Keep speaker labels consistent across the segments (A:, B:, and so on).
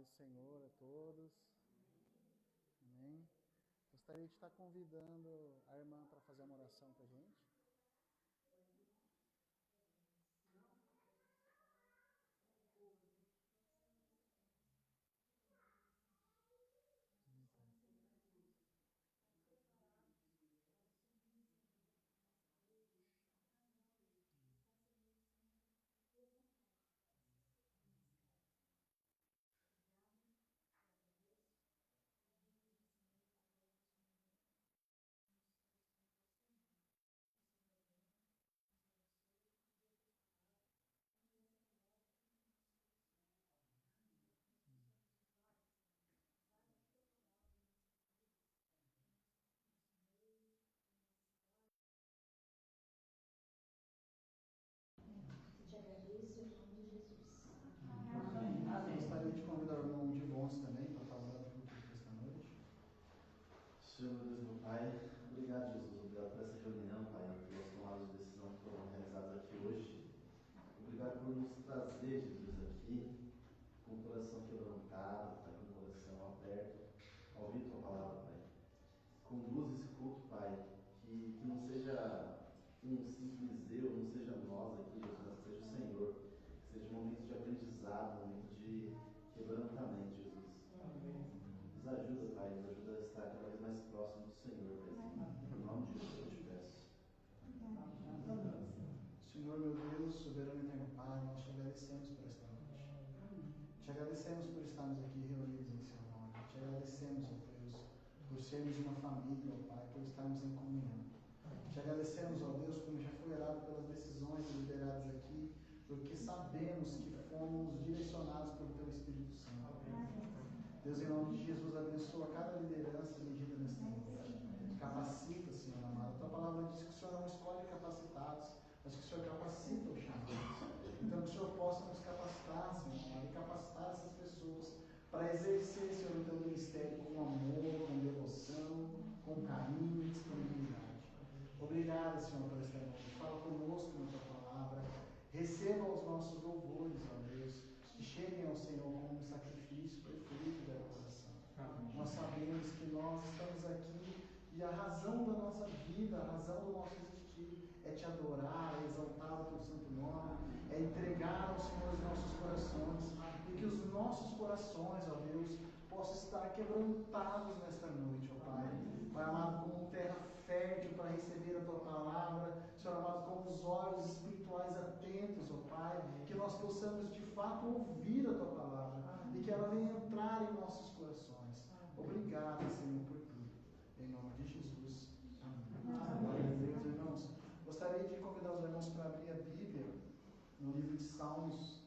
A: paz do Senhor a todos. Amém. Gostaria de estar convidando a irmã para fazer uma oração para a gente.
B: Te agradeço em nome de Jesus.
A: Amém. Gostaria de convidar o irmão Divonso também para estar orando por tudo esta noite.
C: Senhor, meu Deus, meu Pai, obrigado, Jesus, obrigado por essa reunião, Pai, pelas tomadas de decisão que foram realizadas aqui hoje. Obrigado por nos trazer, Jesus, aqui com o coração quebrantado, Pai, com o coração aberto ao ouvir Tua palavra, Pai. Conduz esse culto, Pai, que não seja um simples eu, não seja nós aqui, Jesus, mas que seja o Senhor, que seja um momento de aprendizado, um momento de quebrantamento, Jesus.
A: Amém.
C: Nos ajuda, Pai, nos ajuda a estar cada vez mais próximo do Senhor, Pai. Em nome de Jesus eu te peço.
A: Senhor, meu Deus, soberano e eterno Pai, nós te agradecemos por esta noite. Te agradecemos por estarmos aqui reunidos em seu nome. Te agradecemos, ó Deus, por sermos uma família, ó Pai, por estarmos em comunhão. Te agradecemos, ó Deus, como já foi orado pelas decisões lideradas aqui, porque sabemos que fomos direcionados pelo Teu Espírito Santo. Deus, em nome de Jesus, abençoa cada liderança elegida nesta noite. Capacita, Senhor amado. A Tua palavra diz que o Senhor não escolhe capacitados, mas que o Senhor capacita os chamados. Então, que o Senhor possa nos capacitar, Senhor amado, e capacitar essas pessoas para exercer, Senhor, o Teu ministério com amor, com devoção, com carinho e disponibilidade. Obrigado, Senhor, por esta noite. Fala conosco na Tua palavra. Receba os nossos louvores, ó Deus, que cheguem ao Senhor como um sacrifício perfeito da adoração. Nós sabemos que nós estamos aqui e a razão da nossa vida, a razão do nosso existir é Te adorar, é exaltar o Teu santo nome, é entregar ao Senhor os nossos corações e que os nossos corações, ó Deus, possam estar quebrantados nesta noite, ó Pai. Pai amado, como terra fértil para receber a Tua palavra, Senhor amado, com os olhos espirituais atentos, ó Pai, que nós possamos de fato ouvir a Tua palavra e que ela venha entrar em nossos corações. Obrigado, Senhor, por tudo. Em nome de Jesus. Amém. Glória a Deus, irmãos. Gostaria de convidar os irmãos para abrir a Bíblia no livro de Salmos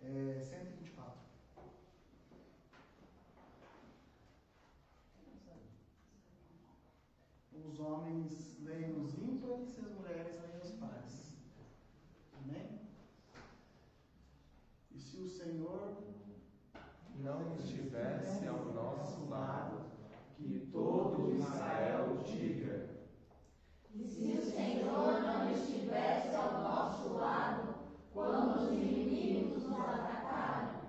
A: 124. Os homens leem os ímpares e as mulheres leem os pares. Amém? E se o Senhor
D: não estivesse ao nosso lado, que todo Israel diga.
B: E se o Senhor não estivesse ao nosso lado, quando os inimigos nos atacaram,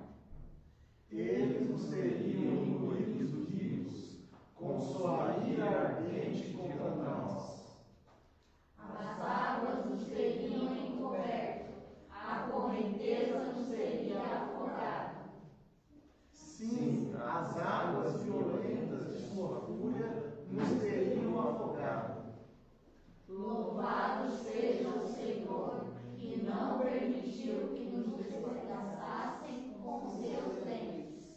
D: Eles nos teriam engolidos vivos, com sua ira ardente contra nós.
B: as águas nos teriam encoberto, a correnteza nos teria afogado.
D: Sim, as águas violentas de sua fúria nos teriam afogado.
B: Louvado seja o Senhor, que não permitiu que nos despedaçassem com seus dentes.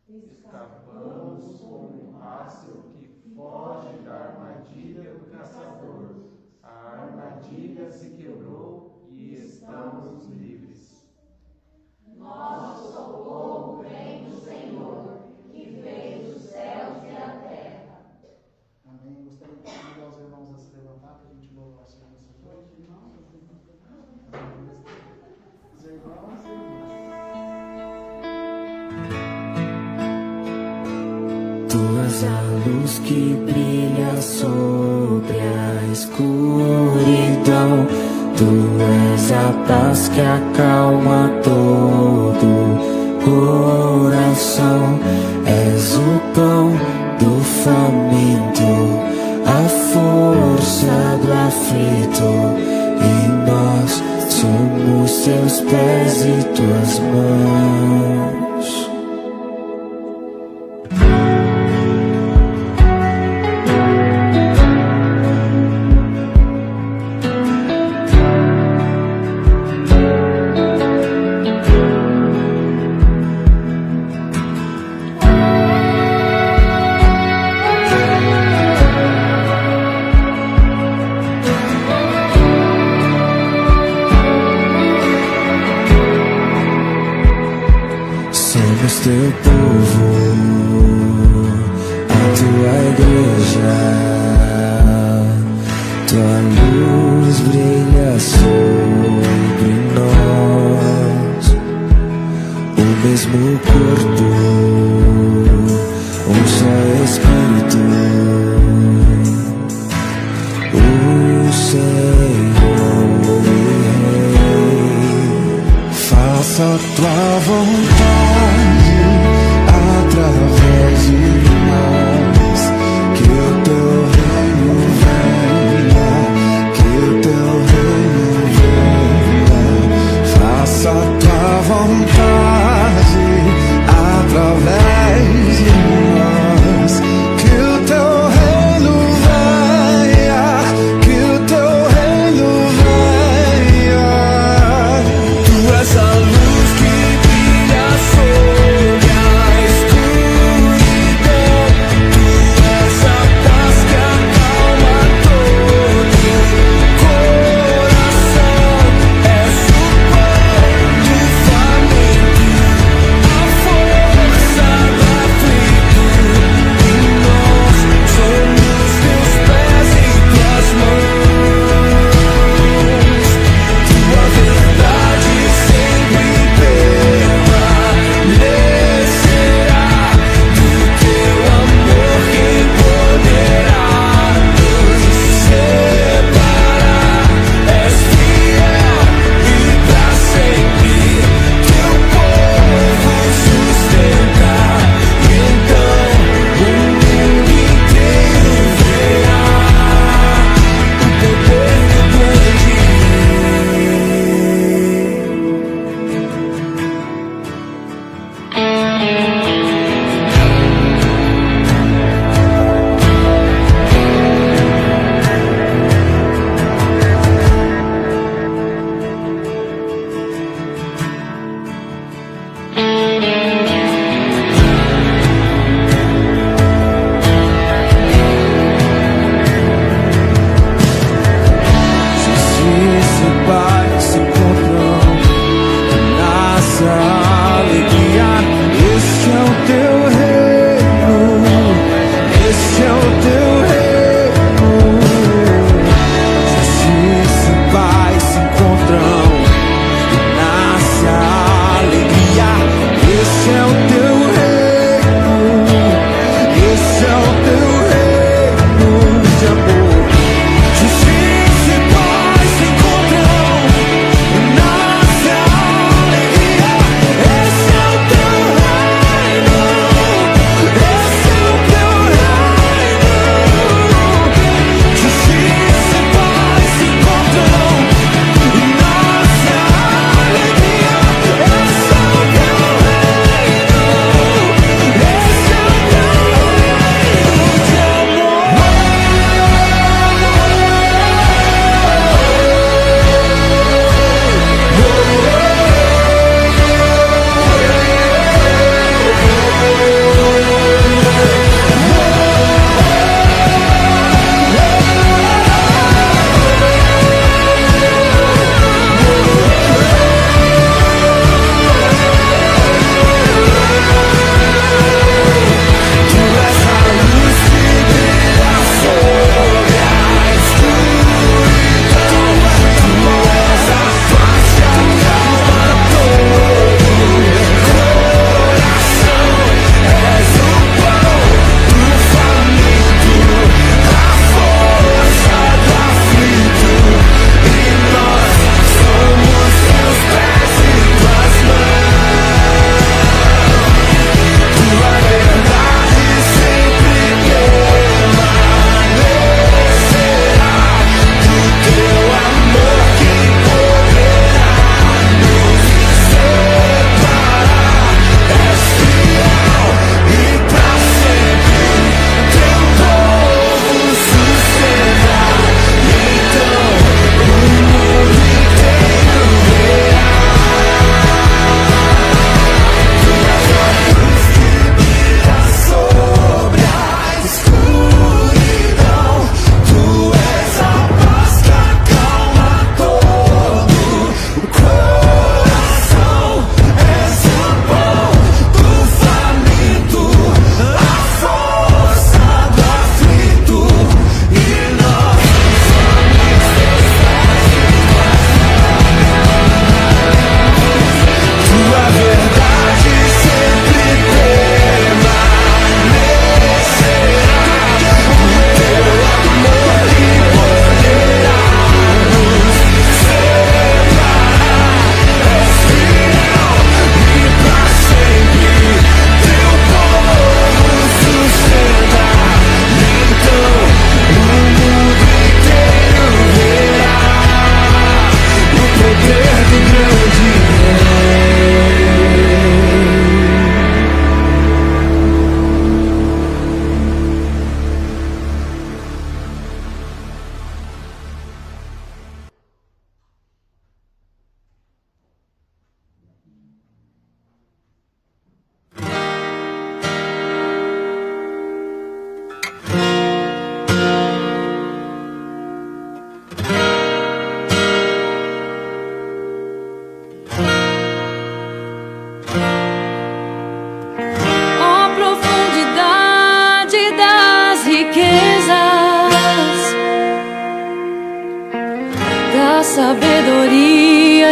D: Escapamos como um pássaro que foge da armadilha do caçador. A armadilha se quebrou e estamos livres.
B: Nosso socorro vem do Senhor, que fez os céus e a terra.
A: Amém. Gostaria de convidar os irmãos a se levantar para a gente louvar o Senhor nessa noite. Os irmãos e irmãs.
E: Tu és a luz que brilha sobre a escuridão. Tu és a paz que acalma todo coração. de tuas mãos. Somos teu povo, a tua igreja, tua luz brilha sobre nós. O mesmo corpo, um só Espírito, o Senhor e Rei. Faça a tua vontade através de nós, que o teu reino venha, que o teu reino venha. Faça a tua vontade através de nós, que o teu reino venha, que o teu reino venha. Tu és a luz que brilha sobre a escuridão. Tu és a paz que acalma todo coração. És o pão do faminto, a força do aflito.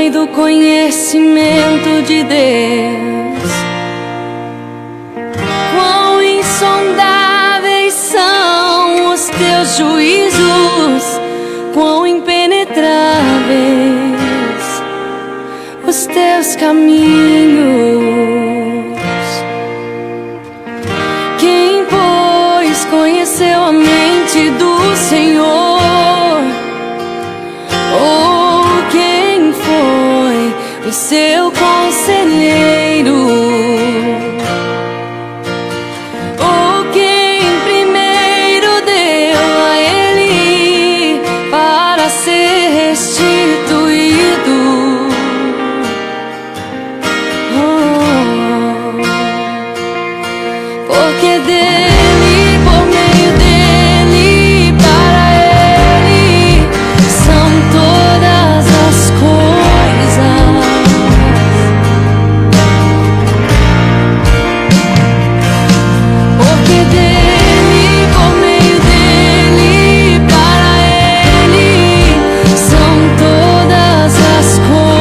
F: além do conhecimento de Deus. Quão insondáveis são os teus juízos, quão impenetráveis os teus caminhos. Quem, pois, conheceu a mente do Senhor? Ou quem foi o seu conselheiro? Ou quem primeiro deu a ele para ser restituído? Porque dele, por meio dele, para ele são todas as coisas. Porque dele, por meio dele, para ele são todas as coisas.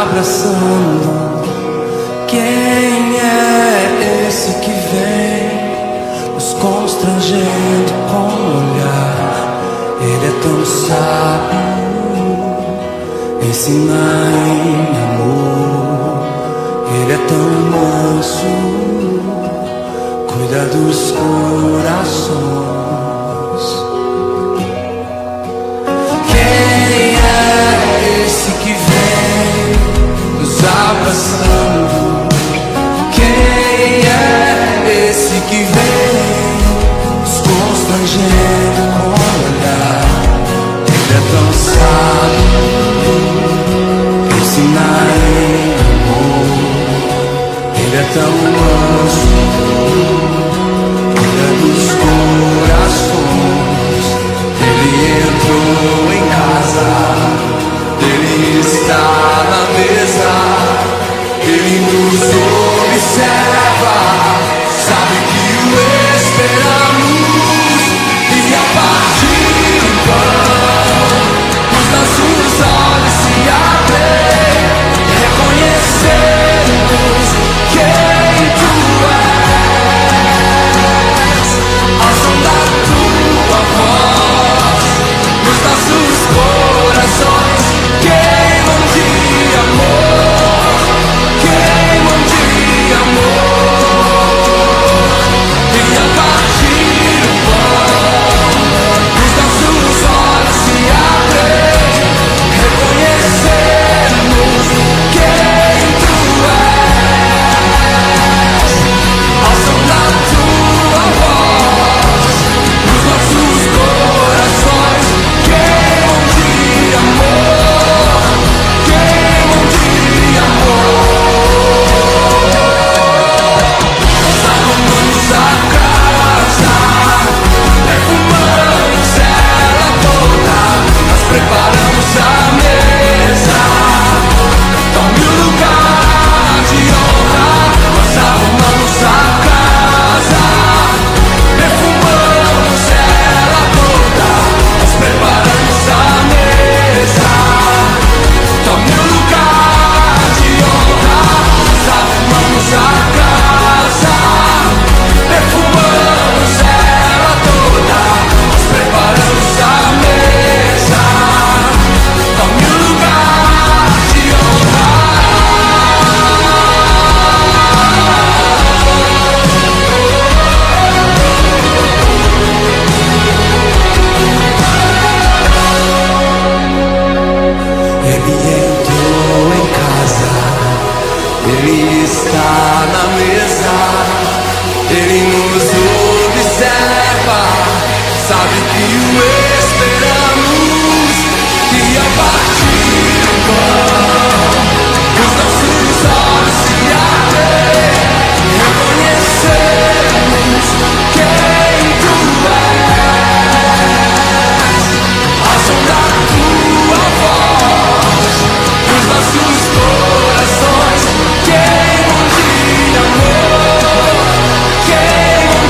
E: abraçando. Quem é esse que vem nos constrangendo com o olhar? Ele é tão sábio, ensina em amor. Ele é tão manso, cuida dos corações. Quem é esse que vem nos abraçando? Quem é esse que vem nos constrangendo com o olhar? Ele é tão sábio, ensina em amor. Ele é tão manso, cuida dos corações. Ele entrou em casa, ele está na mesa. Ele nos observa, sabe que o esperamos. E a partir do pão, os nossos olhos se abrem, reconhecemos quem tu és. Ao som da tua voz, nos nossos corações queimam de amor, queimam de amor. E a partir do pão, os nossos olhos se abrem, reconhecemos quem tu és. Ao som da tua voz, os nossos corações queimam de amor, queimam de amor. Arrumamos a casa, perfumamos ela toda, nós preparamos a mesa. Tome o lugar de honra. Nós arrumamos a casa, perfumamos ela toda, nós preparamos a mesa. Tome o lugar de honra. Nós arrumamos a casa, perfumamos ela toda, nós preparamos a mesa. Tome o lugar de honra. Ele entrou em casa, ele está na mesa. Ele nos observa, sabe que o esperamos. E a partir do pão, os nossos olhos se abrem, reconhecemos quem tu és. Ao som da tua voz, os nossos corações queimam de amor, queimam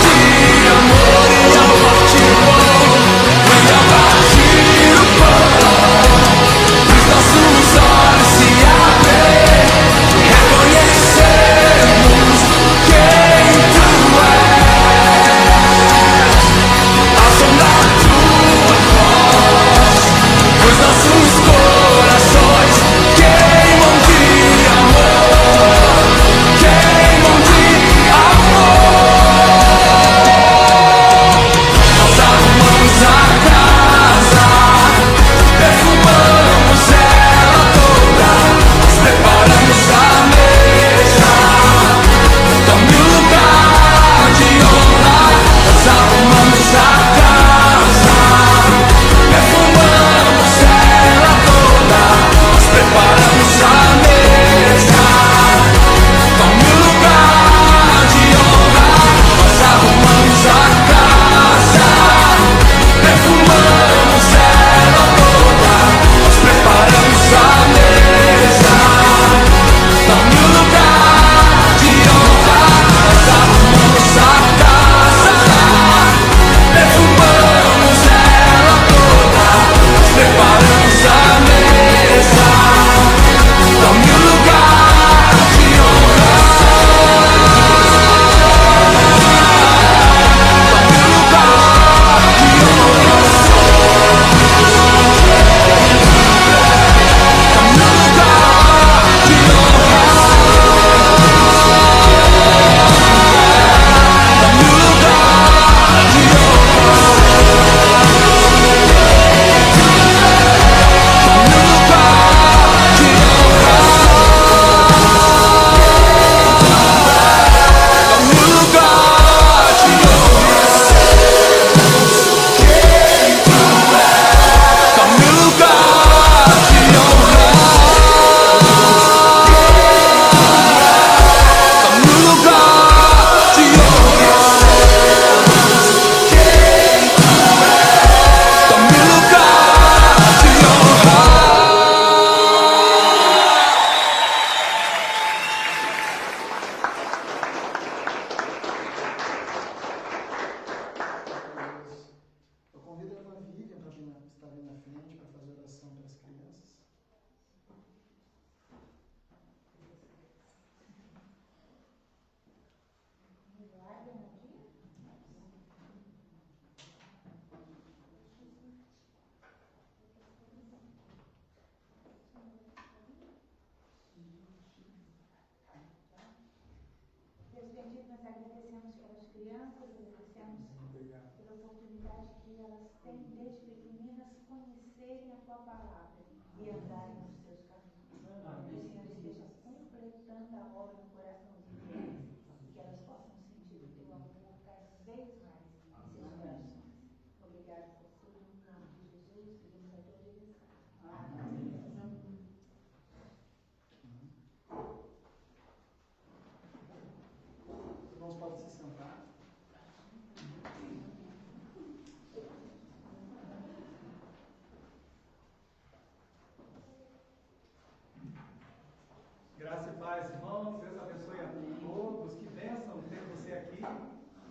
G: Graça e paz, irmãos. Deus abençoe a todos. Que bênção ter você aqui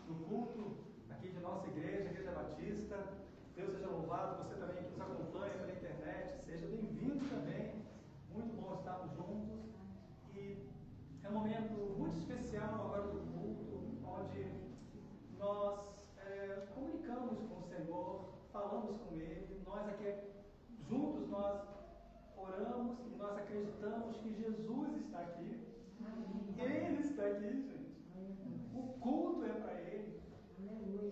G: no culto, aqui de nossa igreja, Igreja Batista. Deus seja louvado. Você também que nos acompanha pela internet, seja bem-vindo também. Muito bom estarmos juntos. E é um momento muito especial agora do culto, onde nós comunicamos com o Senhor, falamos com Ele. Nós aqui juntos, nós oramos e nós acreditamos que Jesus está aqui. Ele está aqui, gente. O culto é para Ele.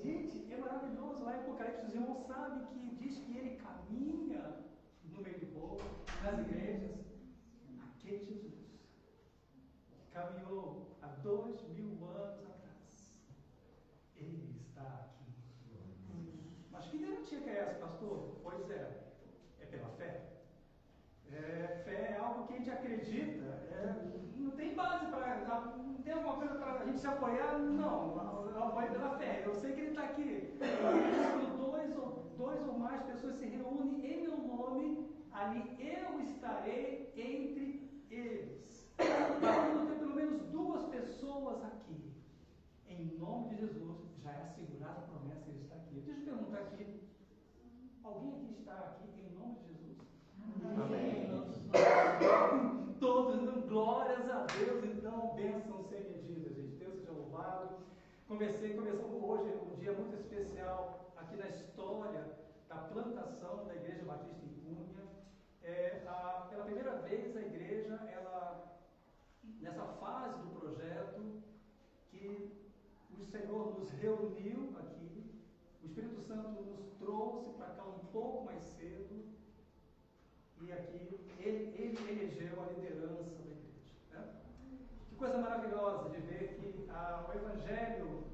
G: Gente, é maravilhoso. Lá em Apocalipse, os irmãos sabem que diz que Ele caminha no meio do povo, nas igrejas. Aquele Jesus que caminhou há 2000 anos atrás. Ele está aqui. Mas que garantia que é essa, pastor? Pois é pela fé. Fé é algo que a gente acredita, não tem base para, não tem alguma coisa para a gente se apoiar, não, apoio pela fé. Eu sei que Ele está aqui. Quando dois ou mais pessoas se reúnem em meu nome, ali eu estarei entre eles. Quando tem pelo menos 2 pessoas aqui, em nome de Jesus, já é assegurada a promessa, Ele está aqui. Deixa eu perguntar aqui, alguém aqui está aqui em nome de Jesus? Amém. Todos dando glórias a Deus, então, bênção sem medida, gente. Deus seja louvado. Começamos hoje um dia muito especial aqui na história da plantação da Igreja Batista em Cunha. Pela primeira vez a igreja, nessa fase do projeto, que o Senhor nos reuniu aqui, o Espírito Santo nos trouxe para cá um pouco mais cedo, e aqui ele elegeu a liderança da igreja. Né? Que coisa maravilhosa de ver que o Evangelho,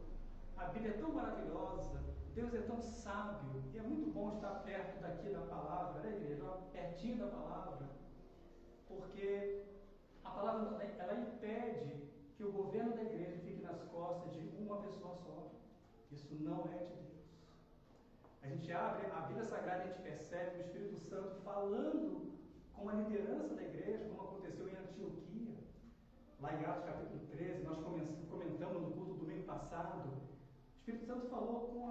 G: a Bíblia é tão maravilhosa, Deus é tão sábio, e é muito bom estar perto daqui da palavra, né, igreja? Pertinho da palavra, porque a palavra ela impede que o governo da igreja fique nas costas de uma pessoa só. Isso não é de Deus. A gente abre a Bíblia Sagrada e a gente percebe o Espírito Santo falando com a liderança da igreja, como aconteceu em Antioquia. Lá em Atos capítulo 13, nós comentamos no culto do domingo passado. O Espírito Santo falou com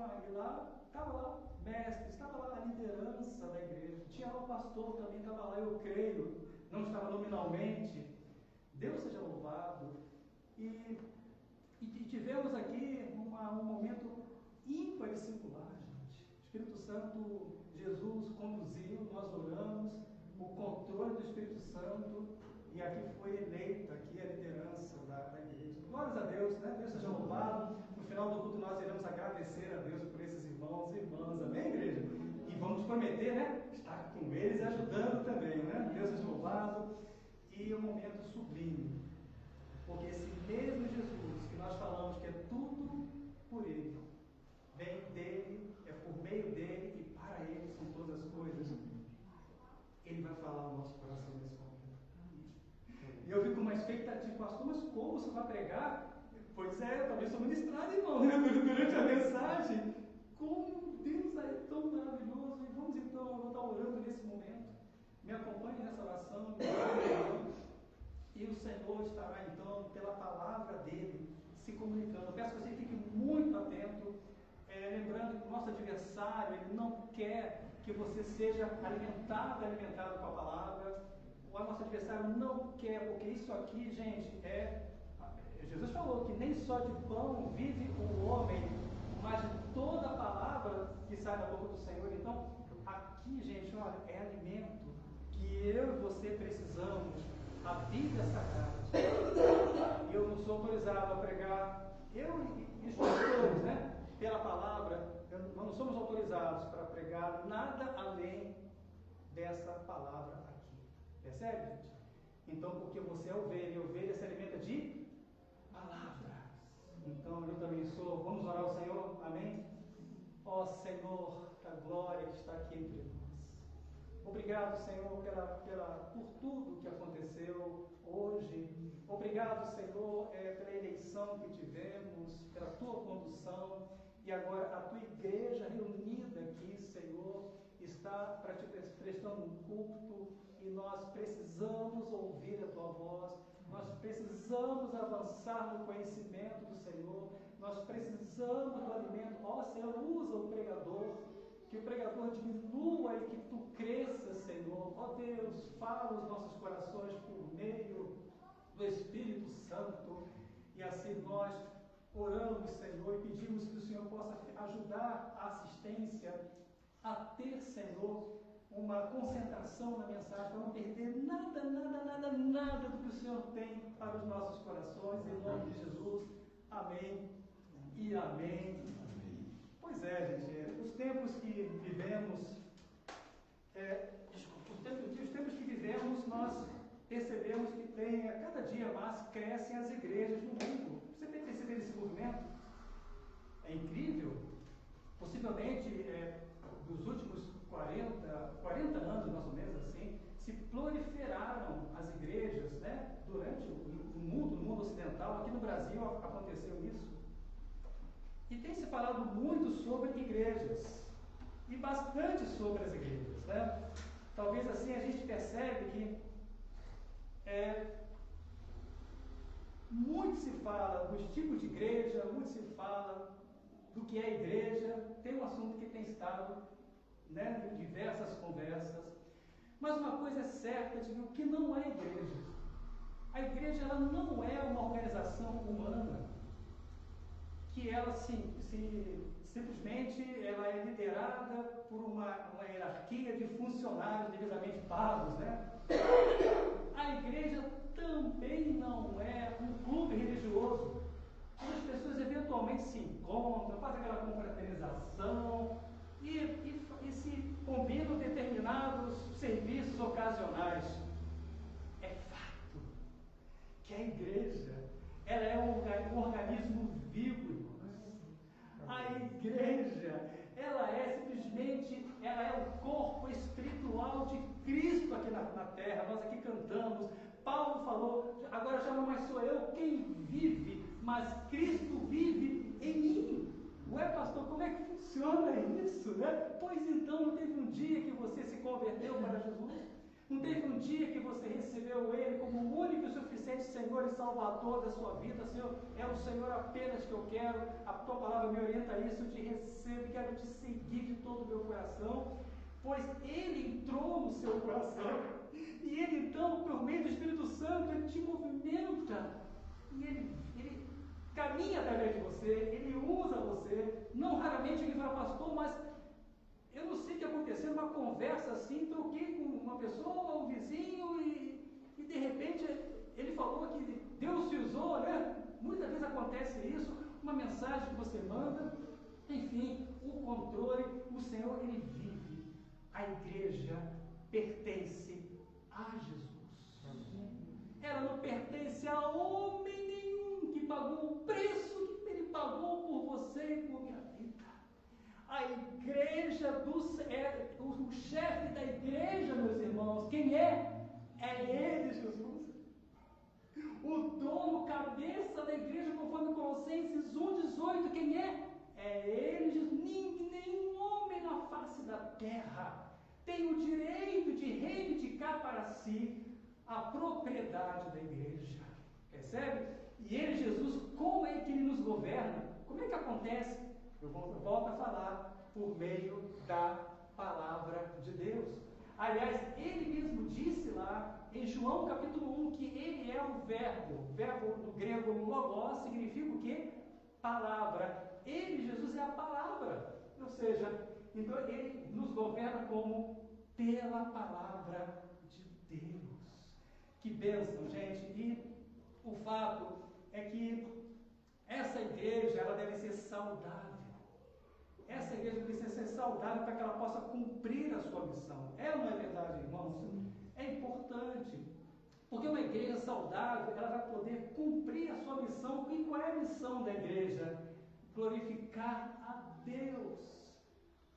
G: estava lá, mestre, estava lá a liderança da igreja. Tinha lá o pastor também, estava lá, eu creio, não estava nominalmente. Deus seja louvado. E tivemos aqui um momento ímpar e singular, gente. O Espírito Santo, Jesus conduziu, nós oramos, o controle do Espírito Santo, e aqui foi eleita aqui a liderança da igreja. Glórias a Deus, né? Deus seja louvado. No final do culto nós iremos agradecer a Deus por esses irmãos e irmãs, amém, igreja? E vamos prometer, né? Estar com eles e ajudando também, né? Deus seja louvado. E um momento sublime, porque esse mesmo Jesus que nós falamos que é tudo por Ele, vem dEle, é por meio dEle e para Ele são todas as coisas, Ele vai falar ao nosso coração nesse momento. E eu fico com uma expectativa, pastor, mas como você vai pregar? Pois é, eu também sou ministrado, irmão, né? Durante a mensagem. Como Deus é tão maravilhoso. E vamos então, eu vou estar orando nesse momento. Me acompanhe nessa oração, e o Senhor estará então, pela palavra dele, se comunicando. Eu peço que você fique muito atento, lembrando que o nosso adversário, ele não quer que você seja alimentado com a palavra. O nosso adversário não quer, porque isso aqui, gente, Jesus falou que nem só de pão vive o homem, mas de toda a palavra que sai da boca do Senhor. Então, aqui, gente, olha, é alimento que eu e você precisamos. A Bíblia Sagrada. Eu não sou autorizado a pregar, eu e os pastores, né? Pela palavra, nós não somos autorizados para pregar nada além dessa palavra aqui. Percebe, gente? Então, porque você é ovelha, e ovelha se alimenta de palavra. Então, eu também sou. Vamos orar ao Senhor? Amém? Ó Senhor, da glória que está aqui entre nós. Obrigado, Senhor, por tudo que aconteceu hoje. Obrigado, Senhor, pela eleição que tivemos, pela tua condução. E agora a tua igreja reunida aqui, Senhor, está para te prestando um culto. E nós precisamos ouvir a tua voz. precisamos avançar no conhecimento do Senhor, nós precisamos do alimento. Ó Senhor, usa o pregador, que o pregador diminua e que tu cresças, Senhor. Ó Deus, fala os nossos corações por meio do Espírito Santo. E assim nós oramos, Senhor, e pedimos que o Senhor possa ajudar a assistência a ter, Senhor, uma concentração na mensagem, para não perder nada do que o Senhor tem para os nossos corações, em nome de Jesus. Amém e amém. Pois é, gente, os tempos que vivemos, os tempos que vivemos, nós percebemos que cada dia mais crescem as igrejas no mundo. Você tem percebido esse movimento? É incrível. Possivelmente, dos últimos 40 anos, mais ou menos assim, se proliferaram as igrejas, né? Durante no mundo ocidental. Aqui no Brasil aconteceu isso. E tem se falado muito sobre igrejas, e bastante sobre as igrejas, né? Talvez assim a gente percebe que muito se fala dos tipos de igreja, muito se fala do que é igreja. Tem um assunto que tem estado, né, em diversas conversas, mas uma coisa é certa de que o que não é igreja. A igreja, ela não é uma organização humana, que ela simplesmente ela é liderada por uma hierarquia de funcionários devidamente pagos, né? A igreja também não é um clube religioso, onde as pessoas eventualmente se encontram, fazem aquela confraternização e se combinam determinados serviços ocasionais. É fato que a igreja, ela é um organismo vivo, irmãos. A igreja, ela é o corpo espiritual de Cristo aqui na terra. Nós aqui cantamos, Paulo falou, agora já não mais sou eu quem vive, mas Cristo vive em mim. Ué, pastor, como é que funciona isso, né? Pois então, não teve um dia que você se converteu para Jesus? Não teve um dia que você recebeu Ele como o único e suficiente Senhor e Salvador da sua vida? Senhor, é o Senhor apenas que eu quero. A tua palavra me orienta a isso. Eu te recebo e quero te seguir de todo o meu coração. Pois Ele entrou no seu coração. E Ele então, por meio do Espírito Santo, Ele te movimenta. E Ele caminha através de você. Ele usa você. Não raramente Ele fala, pastor, mas eu não sei o que aconteceu, uma conversa assim, troquei com uma pessoa, um vizinho, e de repente ele falou que Deus se usou, né? Muitas vezes acontece isso, uma mensagem que você manda, enfim, o controle, o Senhor, Ele vive. A igreja pertence a Jesus. Ela não pertence a homem nenhum que pagou o preço que Ele pagou por você e por minha vida. A igreja, o chefe da igreja, meus irmãos, quem é? É Ele, Jesus. O dono, cabeça da igreja, conforme Colossenses 1,18, quem é? É Ele, Jesus. Nenhum homem na face da terra tem o direito de reivindicar para si a propriedade da igreja. Percebe? E Ele, Jesus, como é que Ele nos governa? Como é que acontece? Eu volto a falar por meio da palavra de Deus. Aliás, Ele mesmo disse lá em João capítulo 1 que Ele é o verbo. O verbo no grego logos significa o quê? Palavra. Ele, Jesus, é a palavra. Ou seja, então Ele nos governa como pela palavra de Deus. Que bênção, gente. E o fato é que essa igreja, ela deve ser saudável. Essa igreja precisa ser saudável para que ela possa cumprir a sua missão. É ou não é verdade, irmãos? É importante. Porque uma igreja saudável, ela vai poder cumprir a sua missão. E qual é a missão da igreja? Glorificar a Deus,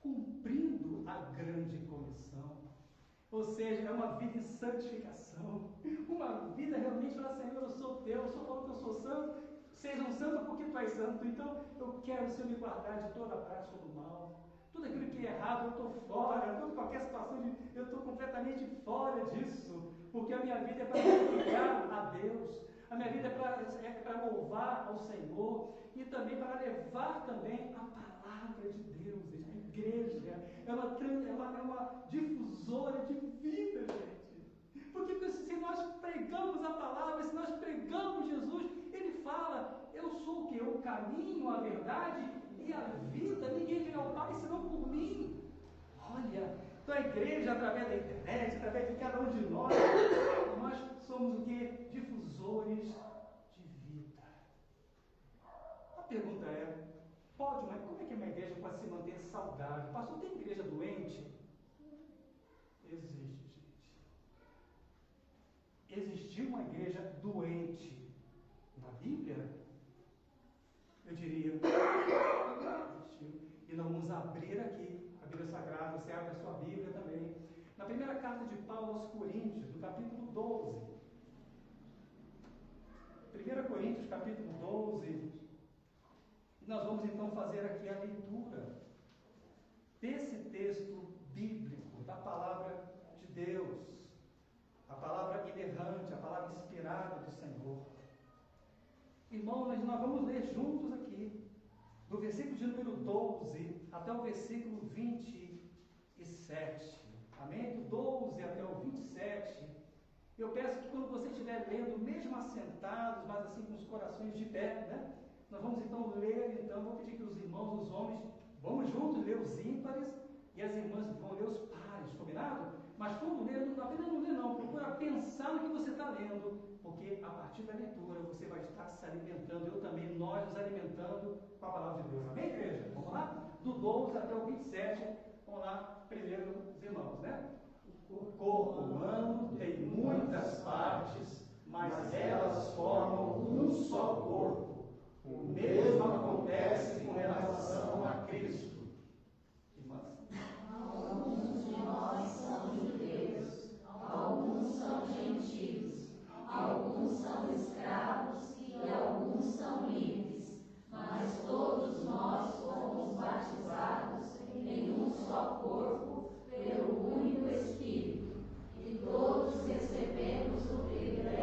G: cumprindo a grande comissão. Ou seja, é uma vida em santificação. Uma vida realmente falar, Senhor, eu sou teu, eu sou falando que eu sou santo. Seja um santo porque tu és santo. Então eu quero, Senhor, me guardar de toda a prática do mal. Tudo aquilo que é errado, eu estou fora. Toda qualquer situação, eu estou completamente fora disso. Porque a minha vida é para glorificar a Deus. A minha vida é para louvar ao Senhor e também para levar também a palavra de Deus. A igreja é uma difusora de vida, gente. Porque se nós pregamos a palavra, se nós pregamos Jesus, ele fala, eu sou o quê? O caminho, a verdade e a vida. Ninguém vem ao Pai senão por mim. Olha, então a igreja, através da internet, através de cada um de nós somos o quê? Difusores de vida. A pergunta é, mas como é que uma igreja pode se manter saudável? Pastor, tem igreja doente? Existe, gente. Existiu uma igreja doente na Bíblia? Eu diria, existiu. E nós vamos abrir aqui a Bíblia Sagrada, você abre a sua Bíblia também. Na primeira carta de Paulo aos Coríntios, no capítulo 12. 1 Coríntios, capítulo 12. Nós vamos então fazer aqui a leitura desse texto bíblico, da palavra de Deus, a palavra inerrante, a palavra inspirada do Senhor. Irmãos, nós vamos ler juntos aqui, do versículo de número 12 até o versículo 27. Amém? Do 12 até o 27. Eu peço que quando você estiver lendo, mesmo assentados, mas assim com os corações de pé, né? Nós vamos então ler, vou pedir que os irmãos, os homens, vamos juntos ler os ímpares e as irmãs vão ler os pares, combinado? Mas quando ler, apenas não ler não, procura pensar no que você está lendo, porque a partir da leitura você vai estar se alimentando, eu também, nós nos alimentando com a palavra de Deus. Amém, igreja? Vamos lá? Do 12 até o 27, vamos lá, primeiro os irmãos, né? O corpo humano tem muitas partes, mas elas formam um só corpo. O mesmo acontece com relação a Cristo. Irmãs?
B: Alguns de nós são judeus, alguns são gentios, alguns são escravos e alguns são livres, mas todos nós fomos batizados em um só corpo pelo único Espírito, e todos recebemos o privilégio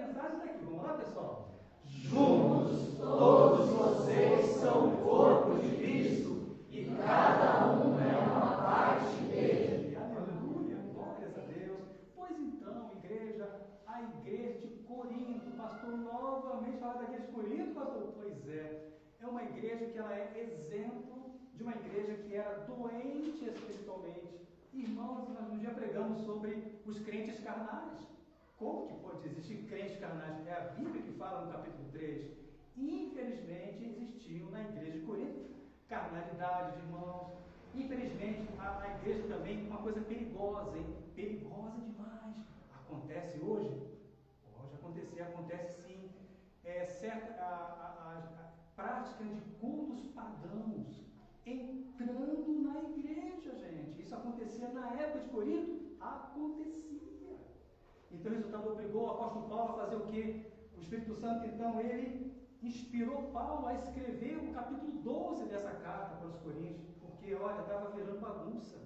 G: mensagem está aqui. Vamos lá, pessoal?
D: Juntos, todos vocês são o corpo de Cristo e cada um é uma parte dele.
G: Aleluia, glórias a Deus. Pois então, igreja, a igreja de Corinto, pastor, novamente fala da igreja de Corinto, pastor? Pois é uma igreja que ela é exemplo de uma igreja que era doente espiritualmente. Irmãos, nós um dia pregamos sobre os crentes carnais. Como que pode existir crentes carnais? É a Bíblia que fala no capítulo 3. Infelizmente, existiu na igreja de Corinto carnalidade de irmãos. Infelizmente, a igreja também uma coisa perigosa, hein? Perigosa demais. Acontece hoje? Pode acontecer, acontece sim. A prática de cultos pagãos entrando na igreja, gente. Isso acontecia na época de Corinto? Acontecia. Então, o resultado obrigou o apóstolo Paulo a fazer o quê? O Espírito Santo, então, ele inspirou Paulo a escrever o capítulo 12 dessa carta para os Coríntios, porque, olha, estava virando bagunça.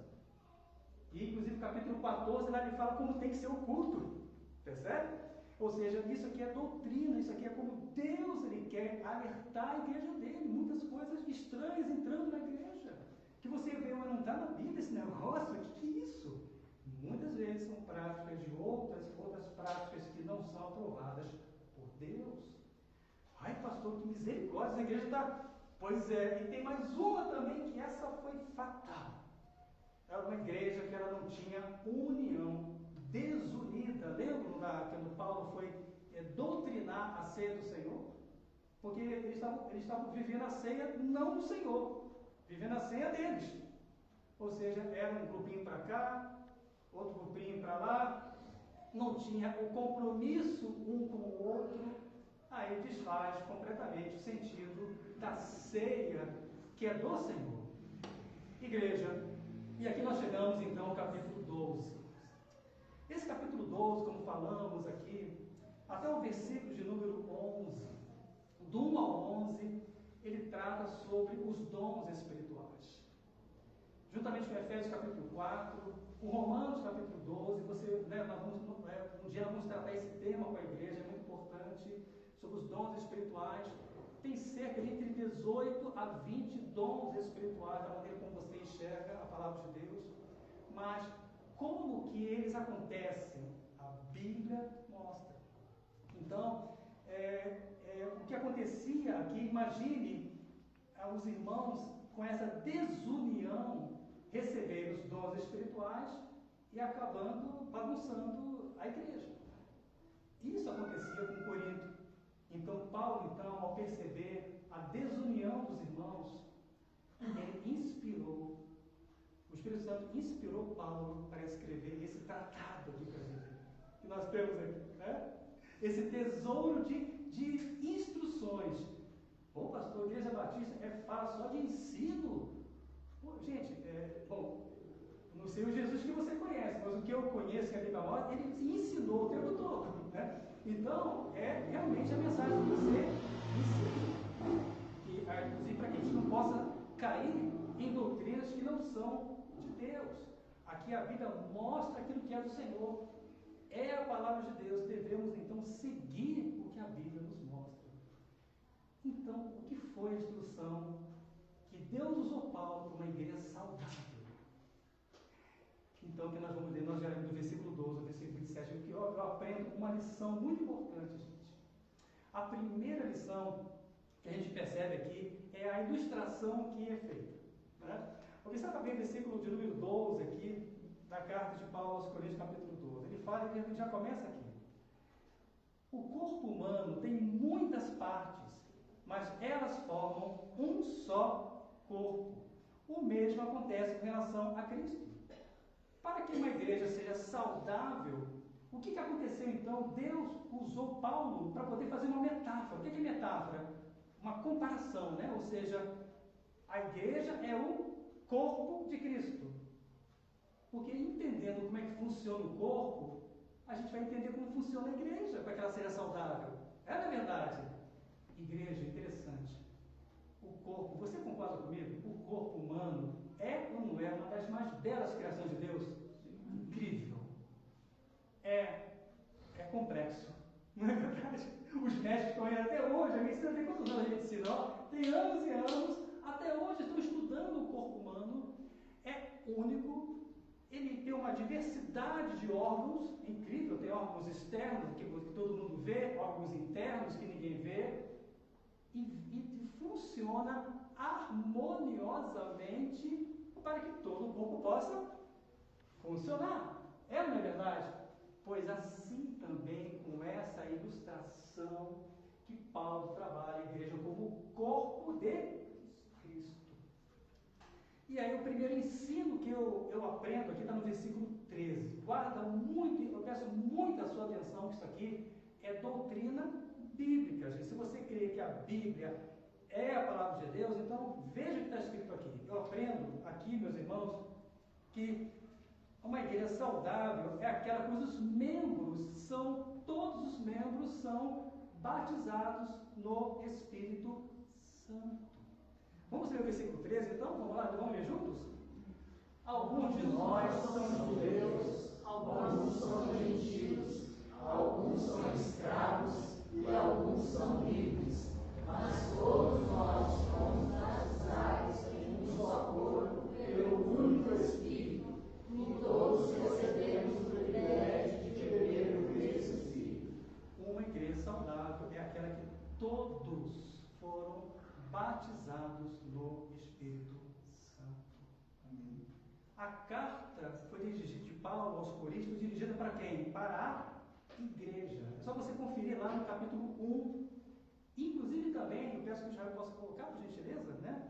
G: E, inclusive, o capítulo 14, lá ele fala como tem que ser o culto. Percebe? Ou seja, isso aqui é doutrina, isso aqui é como Deus ele quer alertar a igreja dele. Muitas coisas estranhas entrando na igreja. Que você vê, mas não está na Bíblia esse negócio, o que é isso? Muitas vezes são práticas de outras práticas que não são aprovadas por Deus. Ai, pastor, que misericórdia, a igreja está... Pois é, e tem mais uma também, que essa foi fatal. Era uma igreja que ela não tinha união, desunida. Lembram quando Paulo foi doutrinar a ceia do Senhor? Porque eles estavam vivendo a ceia não do Senhor, vivendo a ceia deles. Ou seja, era um grupinho para cá, outro grupinho para lá, não tinha o compromisso um com o outro, aí desfaz completamente o sentido da ceia que é do Senhor. Igreja, e aqui nós chegamos então ao capítulo 12. Esse capítulo 12, como falamos aqui, até o versículo de número 11, do 1 ao 11, ele trata sobre os dons espirituais. Juntamente com Efésios capítulo 4, o Romanos capítulo 12, um dia nós vamos tratar esse tema com a igreja, é muito importante, sobre os dons espirituais. Tem cerca de entre 18 a 20 dons espirituais, da maneira como você enxerga a palavra de Deus. Mas como que eles acontecem? A Bíblia mostra. Então, o que acontecia aqui, imagine os irmãos com essa desunião receber os dons espirituais e acabando bagunçando a igreja. Isso acontecia com Corinto. Então, Paulo, ao perceber a desunião dos irmãos, ele inspirou, o Espírito Santo inspirou Paulo para escrever esse tratado aqui para a gente, que nós temos aqui, né? Esse tesouro de instruções. Pô, pastor, Igreja Batista é fácil só de ensino. Pô, gente, não sei o Jesus que você conhece, mas o que eu conheço, que é a Bíblia mostra, ele ensinou o tempo todo, né? Então, é realmente a mensagem de você ensina. Inclusive, para que a gente não possa cair em doutrinas que não são de Deus. Aqui a Bíblia mostra aquilo que é do Senhor. É a palavra de Deus. Devemos, então, seguir o que a Bíblia nos mostra. Então, o que foi a instrução que Deus usou Paulo para uma igreja saudável? Então, que nós vamos ler, nós já lemos do versículo 12 ao versículo 27, que eu aprendo uma lição muito importante, gente. A primeira lição que a gente percebe aqui é a ilustração que é feita. Né? Observa bem o versículo de número 12 aqui, da carta de Paulo aos Coríntios, capítulo 12. Ele fala, ele já começa aqui. O corpo humano tem muitas partes, mas elas formam um só corpo. O mesmo acontece com relação a Cristo. Para que uma igreja seja saudável, o que aconteceu então? Deus usou Paulo para poder fazer uma metáfora. O que é metáfora? Uma comparação, né? Ou seja, a igreja é o corpo de Cristo. Porque entendendo como é que funciona o corpo, a gente vai entender como funciona a igreja, para que ela seja saudável. É na verdade. Igreja, interessante. O corpo, você concorda comigo? O corpo humano é ou não é uma das mais belas criações de Deus? Incrível. É complexo. Não é verdade? Os médicos estão aí até hoje, a medicina tem quantos anos a gente ensina? Ó, tem anos e anos, até hoje estão estudando o corpo humano, é único, ele tem uma diversidade de órgãos, incrível, tem órgãos externos que todo mundo vê, órgãos internos que ninguém vê, e funciona harmoniosamente para que todo o corpo possa funcionar. É ou não é verdade? Pois assim também com essa ilustração que Paulo trabalha a igreja como corpo de Cristo. E aí o primeiro ensino que eu aprendo aqui está no versículo 13. Guarda muito, eu peço muito a sua atenção, que isso aqui é doutrina bíblica. Gente. Se você crê que a Bíblia é a palavra de Deus, então veja o que está escrito aqui. Eu aprendo aqui, meus irmãos, que uma igreja saudável é aquela cujos membros todos os membros são batizados no Espírito Santo. Vamos ler o versículo 13, então? Vamos lá, vamos ler juntos? Alguns de nós são judeus, alguns são gentios, alguns são escravos e alguns são livres, mas todos nós somos batizados em um só corpo pelo único Espírito, e todos recebemos o privilégio de beber o mesmo Espírito. Uma igreja saudável é aquela que todos foram batizados no Espírito Santo. Amém. A carta foi dirigida de Paulo aos Coríntios, dirigida para quem? Para a igreja. É só você conferir lá no capítulo 1. Inclusive também, eu peço que o Israel possa colocar, por gentileza, né?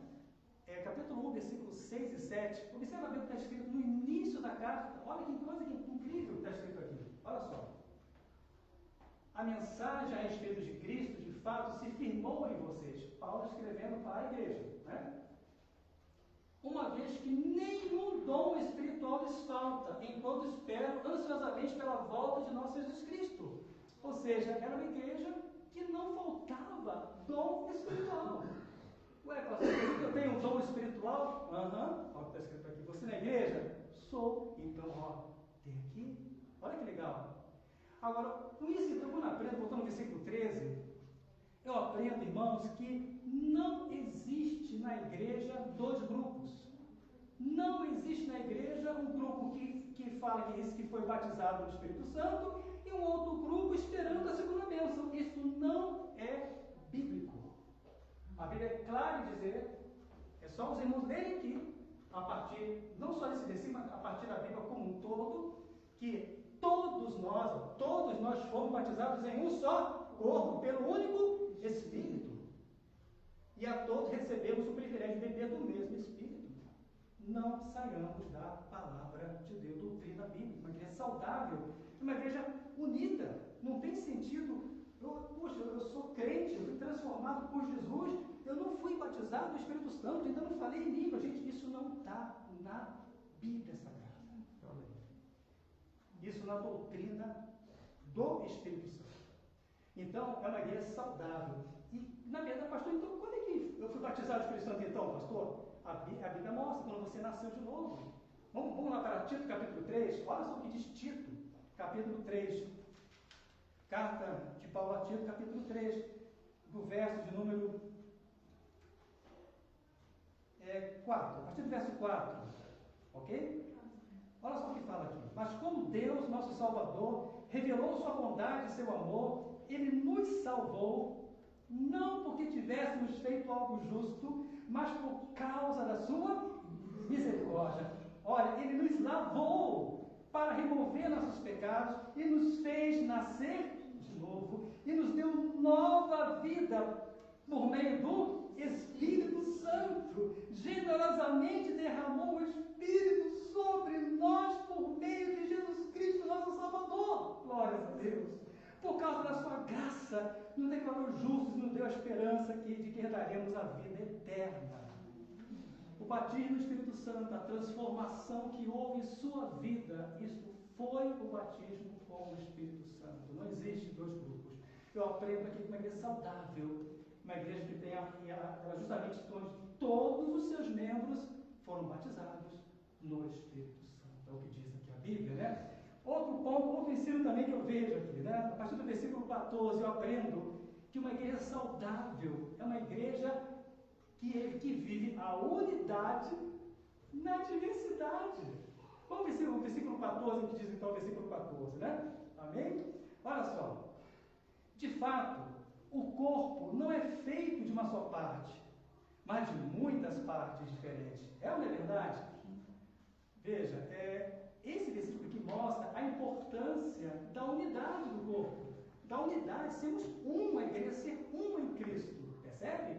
G: Capítulo 1, versículos 6 e 7. Observa bem o que está escrito no início da carta. Olha que coisa incrível que está escrito aqui. Olha só. A mensagem a respeito de Cristo, de fato, se firmou em vocês. Paulo escrevendo para a igreja, né? Uma vez que nenhum dom espiritual lhes falta, enquanto esperam ansiosamente pela volta de nosso Jesus Cristo. Ou seja, era uma igreja que não faltava dom espiritual. Ué, pastor, eu tenho um dom espiritual? Aham, olha o que está escrito aqui. Você na igreja? Sou. Então, ó, tem aqui. Olha que legal. Agora, com isso, então, quando eu aprendo, voltando ao versículo 13, eu aprendo, irmãos, que não existe na igreja dois grupos. Não existe na igreja um grupo que fala que esse que foi batizado no Espírito Santo e um outro grupo esperando a segunda bênção. Isso não é bíblico. A Bíblia é clara em dizer, é só os irmãos lerem aqui, a partir, não só desse versículo, mas a partir da Bíblia como um todo, que todos nós fomos batizados em um só corpo, pelo único Espírito. E a todos recebemos o privilégio de beber do mesmo Espírito. Não saiamos da palavra de Deus, doutrina bíblica. Uma igreja saudável, uma igreja unida. Não tem sentido, eu sou crente, eu fui transformado por Jesus, eu não fui batizado no Espírito Santo, ainda não falei em língua. Gente, isso não está na Bíblia Sagrada. Isso na doutrina do Espírito Santo. Então, é uma igreja saudável. E, na verdade, pastor, então, quando é que eu fui batizado no Espírito Santo, então, pastor? A Bíblia mostra, quando você nasceu de novo. Vamos lá para Tito, capítulo 3. Olha só o que diz Tito, capítulo 3. Carta de Paulo a Tito, capítulo 3, do verso de número 4. A partir do verso 4. Ok? Olha só o que fala aqui. Mas como Deus, nosso Salvador, revelou sua bondade e seu amor, Ele nos salvou, não porque tivéssemos feito algo justo, mas por causa da sua misericórdia. Olha, Ele nos lavou para remover nossos pecados e nos fez nascer de novo e nos deu nova vida por meio do Espírito Santo. Generosamente derramou o Espírito sobre nós por meio de Jesus Cristo, nosso Salvador. Glórias a Deus. Por causa da sua graça, nos declarou justos e nos deu a esperança de que herdaremos a vida eterna. O batismo do Espírito Santo, a transformação que houve em sua vida, isso foi o batismo com o Espírito Santo. Não existe dois grupos. Eu aprendo aqui que uma igreja saudável, uma igreja que tem ela justamente onde todos os seus membros foram batizados no Espírito Santo. É o que diz aqui a Bíblia, né? Outro ponto, outro ensino também que eu vejo aqui, né? A partir do versículo 14 eu aprendo que uma igreja saudável é uma igreja que vive a unidade na diversidade. Vamos ver o versículo 14, que diz então o versículo 14, né? Amém? Olha só. De fato, o corpo não é feito de uma só parte, mas de muitas partes diferentes. É ou não é verdade? Veja, esse versículo aqui mostra a importância da unidade do corpo. Da unidade, sermos uma igreja, ser uma em Cristo. Percebe?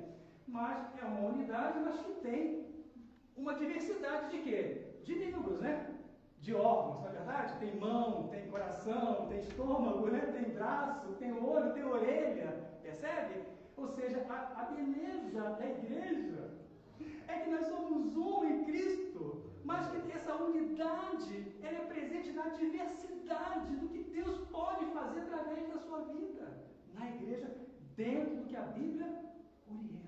G: Mas é uma unidade, mas que tem uma diversidade de quê? De membros, né? De órgãos, não é verdade? Tem mão, tem coração, tem estômago, né? Tem braço, tem olho, tem orelha. Percebe? Ou seja, a beleza da igreja é que nós somos um em Cristo, mas que essa unidade ela é presente na diversidade do que Deus pode fazer através da sua vida na igreja, dentro do que a Bíblia orienta.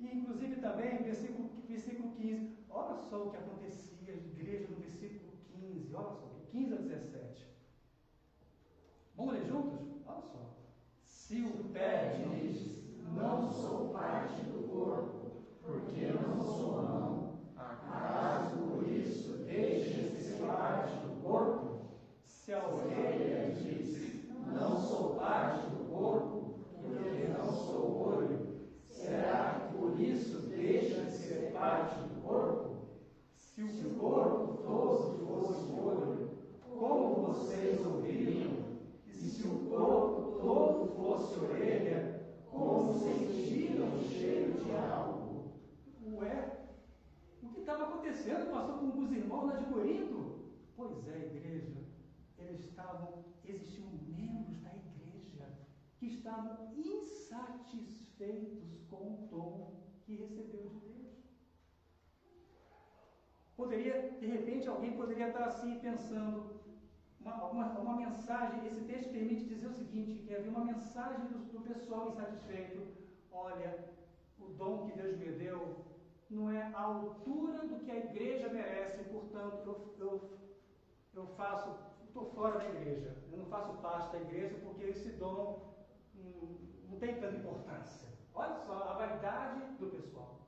G: E inclusive também, versículo 15, olha só o que acontecia na igreja no versículo 15, olha só, 15 a 17. Vamos ler juntos? Olha só. Se o pé diz,
B: não sou parte do corpo, porque não sou mão, acaso por isso deixa de ser parte do corpo?
G: Se a orelha diz,
B: não sou parte do corpo, porque não sou olho, será que por isso deixa de ser parte do corpo?
G: Se o corpo
B: todo fosse olho, como vocês ouviriam? E se o corpo todo fosse orelha, como sentiriam o cheiro de algo?
G: Ué, o que estava acontecendo, pastor, com os irmãos lá de Corinto? Pois é, igreja, existiam membros da igreja que estavam insatisfeitos com o dom que recebeu de Deus. De repente, alguém poderia estar assim pensando, uma mensagem, esse texto permite dizer o seguinte, que havia uma mensagem do pessoal insatisfeito. Olha, o dom que Deus me deu não é à altura do que a igreja merece, portanto, eu estou fora da igreja, eu não faço parte da igreja porque esse dom não tem tanta importância. Olha só a vaidade do pessoal.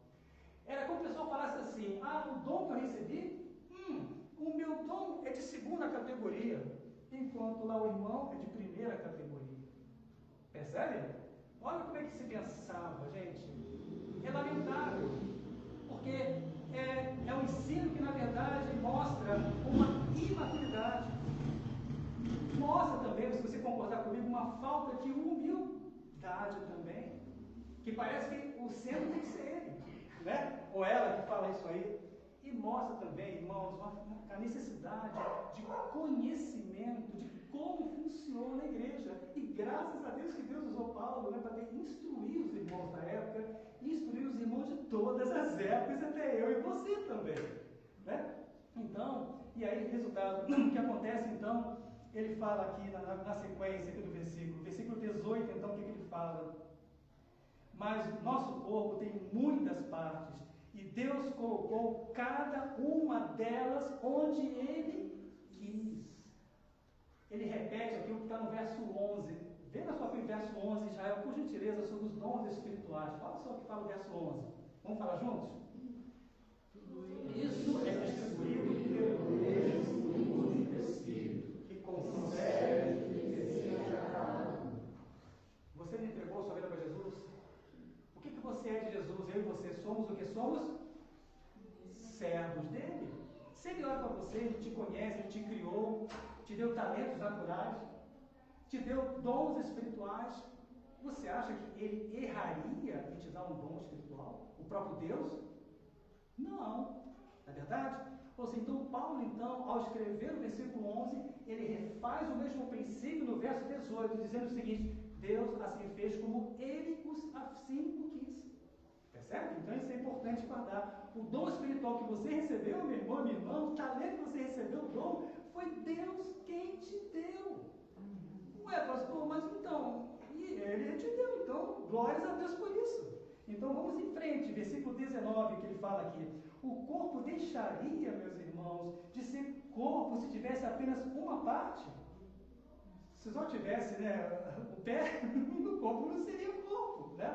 G: Era como o pessoal falasse assim, o dom que eu recebi, o meu dom é de segunda categoria, enquanto lá o irmão é de primeira categoria. Percebe? Olha como é que se pensava, gente. É lamentável, porque é um ensino que, na verdade, mostra uma imaturidade. Mostra também, se você concordar comigo, uma falta de humildade também. Que parece que o centro tem que ser ele, né? Ou ela que fala isso aí. E mostra também, irmãos, a necessidade de conhecimento de como funciona a igreja. E graças a Deus que Deus usou Paulo, né, para instruir os irmãos da época, instruir os irmãos de todas as épocas, até eu e você também. Né? Então, e aí, resultado, o que acontece então, ele fala aqui na sequência aqui do versículo 18, então, o que ele fala? Mas nosso corpo tem muitas partes, e Deus colocou cada uma delas onde Ele quis. Ele repete aqui o que está no verso 11. Vê na sua verso 11, Israel, por gentileza, sobre os dons espirituais. Olha só o que fala o verso 11. Vamos falar juntos?
B: Isso é distribuído pelo mesmo Espírito, que concede que deseja cada um.
G: Você não entregou sua vida para Jesus? O que você é de Jesus? Eu e você somos o que somos? Servos dele. Se ele olha para você, ele te conhece, ele te criou, te deu talentos naturais, te deu dons espirituais. Você acha que ele erraria em te dar um dom espiritual? O próprio Deus? Não. Não é verdade? Ou seja, então Paulo, então, ao escrever o versículo 11, ele refaz o mesmo princípio no verso 18, dizendo o seguinte: Deus assim fez como ele assim o quis. Percebe? Então isso é importante guardar. O dom espiritual que você recebeu, meu irmão, minha irmã, o talento que você recebeu, o dom, foi Deus quem te deu. Ué, pastor, mas então, ele te deu, então, glórias a Deus por isso. Então vamos em frente, versículo 19, que ele fala aqui. O corpo deixaria, meus irmãos, de ser corpo se tivesse apenas uma parte? Se só tivesse, né, o pé, o corpo não seria o corpo, né?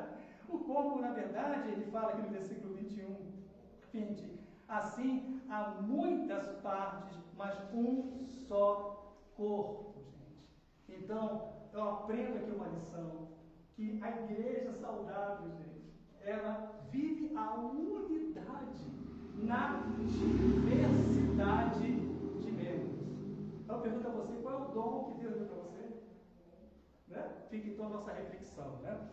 G: O corpo, na verdade, ele fala aqui no versículo 21, 20, assim, há muitas partes, mas um só corpo, gente. Então, eu aprendo aqui uma lição, que a igreja saudável, gente, ela vive a unidade na diversidade de membros. Então, eu pergunto a você, qual é o dom que Deus deu para você? Né? Fica então a nossa reflexão, né?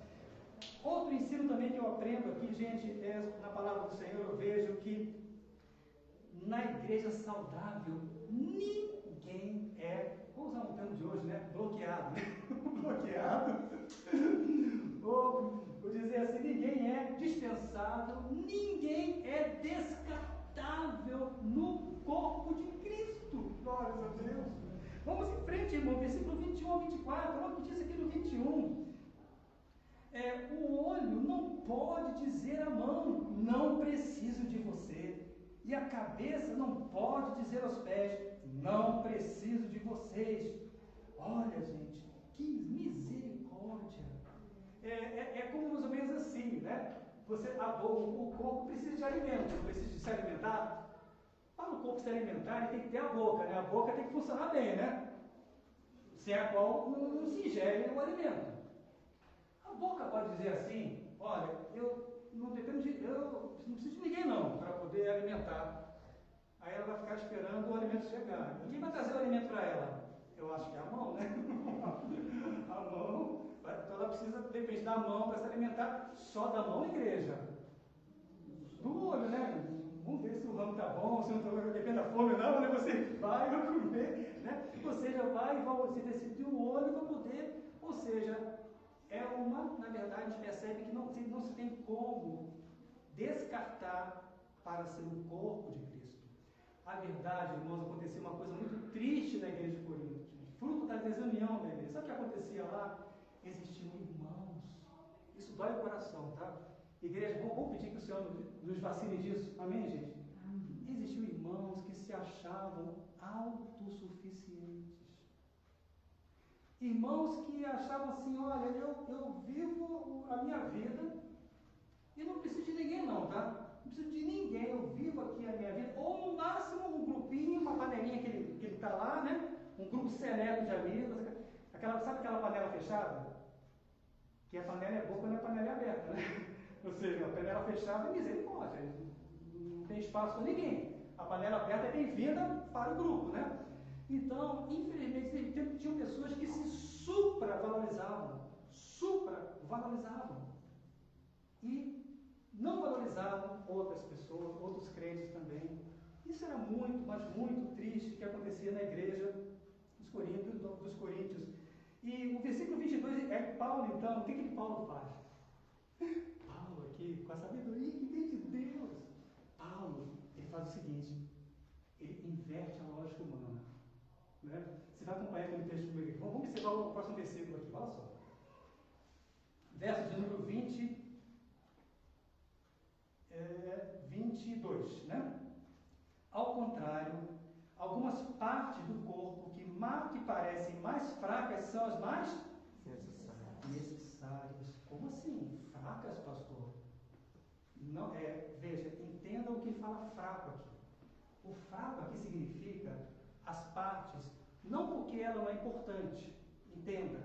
G: Outro ensino também que eu aprendo aqui, gente, é na palavra do Senhor, eu vejo que na igreja saudável, ninguém é, vou usar um termo de hoje, né? Bloqueado, né? Bloqueado. Ou vou dizer assim, ninguém é dispensável, ninguém é descartável no corpo de Cristo. Glórias a Deus. Vamos em frente, irmão, versículo 21 a 24, olha o que diz aqui no 21. O olho não pode dizer à mão, não preciso de você. E a cabeça não pode dizer aos pés, não preciso de vocês. Olha, gente, que misericórdia. É como mais ou menos assim, né? O corpo precisa de alimento, precisa de se alimentar. Para o corpo se alimentar, ele tem que ter a boca, né? A boca tem que funcionar bem, né? Sem a qual não se ingere o alimento. A boca pode dizer assim, olha, eu não preciso de ninguém não, para poder alimentar. Aí ela vai ficar esperando o alimento chegar. Quem vai trazer o alimento para ela? Eu acho que é a mão, né? A mão, então ela precisa, depende da mão para se alimentar, só da mão, igreja. Do olho, né? Vamos ver se o ramo está bom, se não está bom, depende da fome, não, né? Você vai comer, né? Ou seja, você decidir o olho para poder, ou seja, na verdade, a gente percebe que não se tem como descartar para ser o corpo de Cristo. A verdade, irmãos, aconteceu uma coisa muito triste na igreja de Corinto, fruto da desunião da igreja. Sabe o que acontecia lá? Existiam irmãos. Isso dói o coração, tá? Igreja, vamos pedir que o Senhor nos vacine disso. Amém, gente? Existiam irmãos que se achavam autossuficientes. Irmãos que achavam assim, olha, eu vivo a minha vida e não preciso de ninguém não, tá? Não preciso de ninguém, eu vivo aqui a minha vida, ou no máximo um grupinho, uma panelinha que ele está lá, né? Um grupo seleto de amigos, sabe aquela panela fechada? Que a panela é boa quando a panela é aberta, né? Ou seja, a panela fechada é misericórdia, não tem espaço para ninguém. A panela aberta é bem-vinda para o grupo, né? Então, infelizmente, tinham pessoas que se supravalorizavam e não valorizavam outras pessoas, outros crentes também. Isso era muito, mas muito triste que acontecia na igreja dos Coríntios. E o versículo 22 é Paulo, então, o que Paulo faz? Paulo aqui, com a sabedoria que vem de Deus, Paulo, ele faz o seguinte, ele inverte a lógica humana. Né? Você vai acompanhar aquele texto comigo aqui. Vamos observar o próximo versículo aqui, olha só. Verso de número 22, né? Ao contrário, algumas partes do corpo que parecem mais fracas são as mais necessárias. Como assim? Fracas, pastor? Não, veja, entenda o que fala fraco aqui. O fraco aqui significa as partes, não porque ela não é importante, entenda,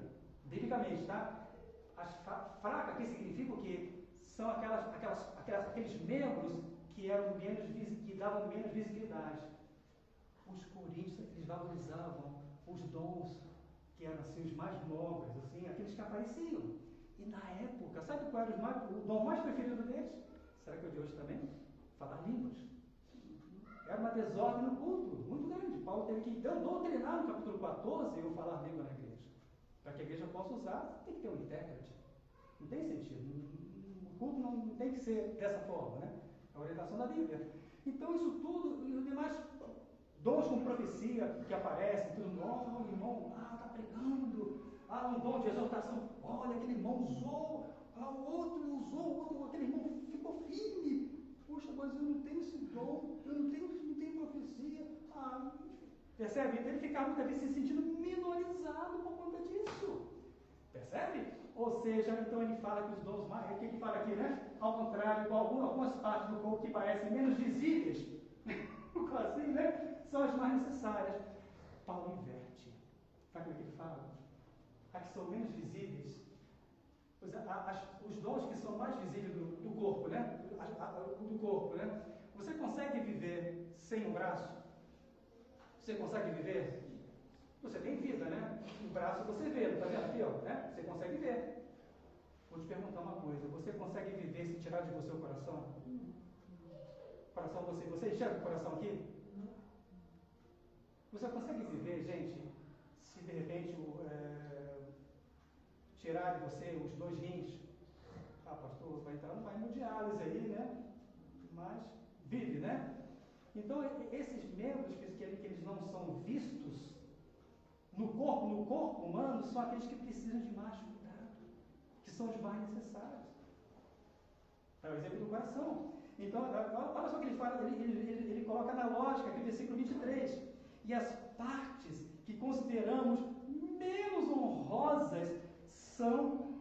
G: biblicamente, tá? As fracas aqui significa o quê? São aqueles membros que davam menos visibilidade. Os coríntios, eles valorizavam os dons que eram assim, os mais nobres, assim, aqueles que apareciam. E na época, sabe qual era o dom mais preferido deles? Será que é o de hoje também? Falar línguas. Era uma desordem no culto, muito grande. Paulo teve que doutrinar no capítulo 14 eu falar língua na igreja. Para que a igreja possa usar, tem que ter um intérprete. Não tem sentido. O culto não tem que ser dessa forma, né? É a orientação da Bíblia. Então, isso tudo, e os demais dons como profecia que aparecem, tudo, o irmão está pregando, um dom de exortação, olha, aquele irmão usou, o outro usou, aquele irmão ficou firme. Poxa, mas eu não tenho esse dom, eu não tenho profecia. Percebe? Então ele ficava muitas vezes se sentindo minorizado por conta disso. Percebe? Ou seja, então ele fala que os dons mais, o que ele fala aqui, né? Ao contrário, algumas partes do corpo que parecem menos visíveis, assim, né? São as mais necessárias. Paulo inverte. Sabe como é que ele fala? As que são menos visíveis, os dons que são mais visíveis do corpo, né? Do corpo, né? Você consegue viver sem um braço? Você consegue viver? Você tem vida, né? O braço você vê, não está vendo aqui, ó, né? Você consegue ver. Vou te perguntar uma coisa: você consegue viver se tirar de você o coração? Coração, você enxerga o coração aqui? Você consegue viver, gente, se de repente tirar de você os 2 rins? Ah, pastor, vai entrar no hemodiálise aí, né? Mas vive, né? Então, esses membros que eles não são vistos no corpo humano, são aqueles que precisam de mais cuidado, que são os mais necessários. É o exemplo do coração. Então, olha só o que ele fala, ele coloca na lógica, aqui no versículo 23, e as partes que consideramos menos honrosas são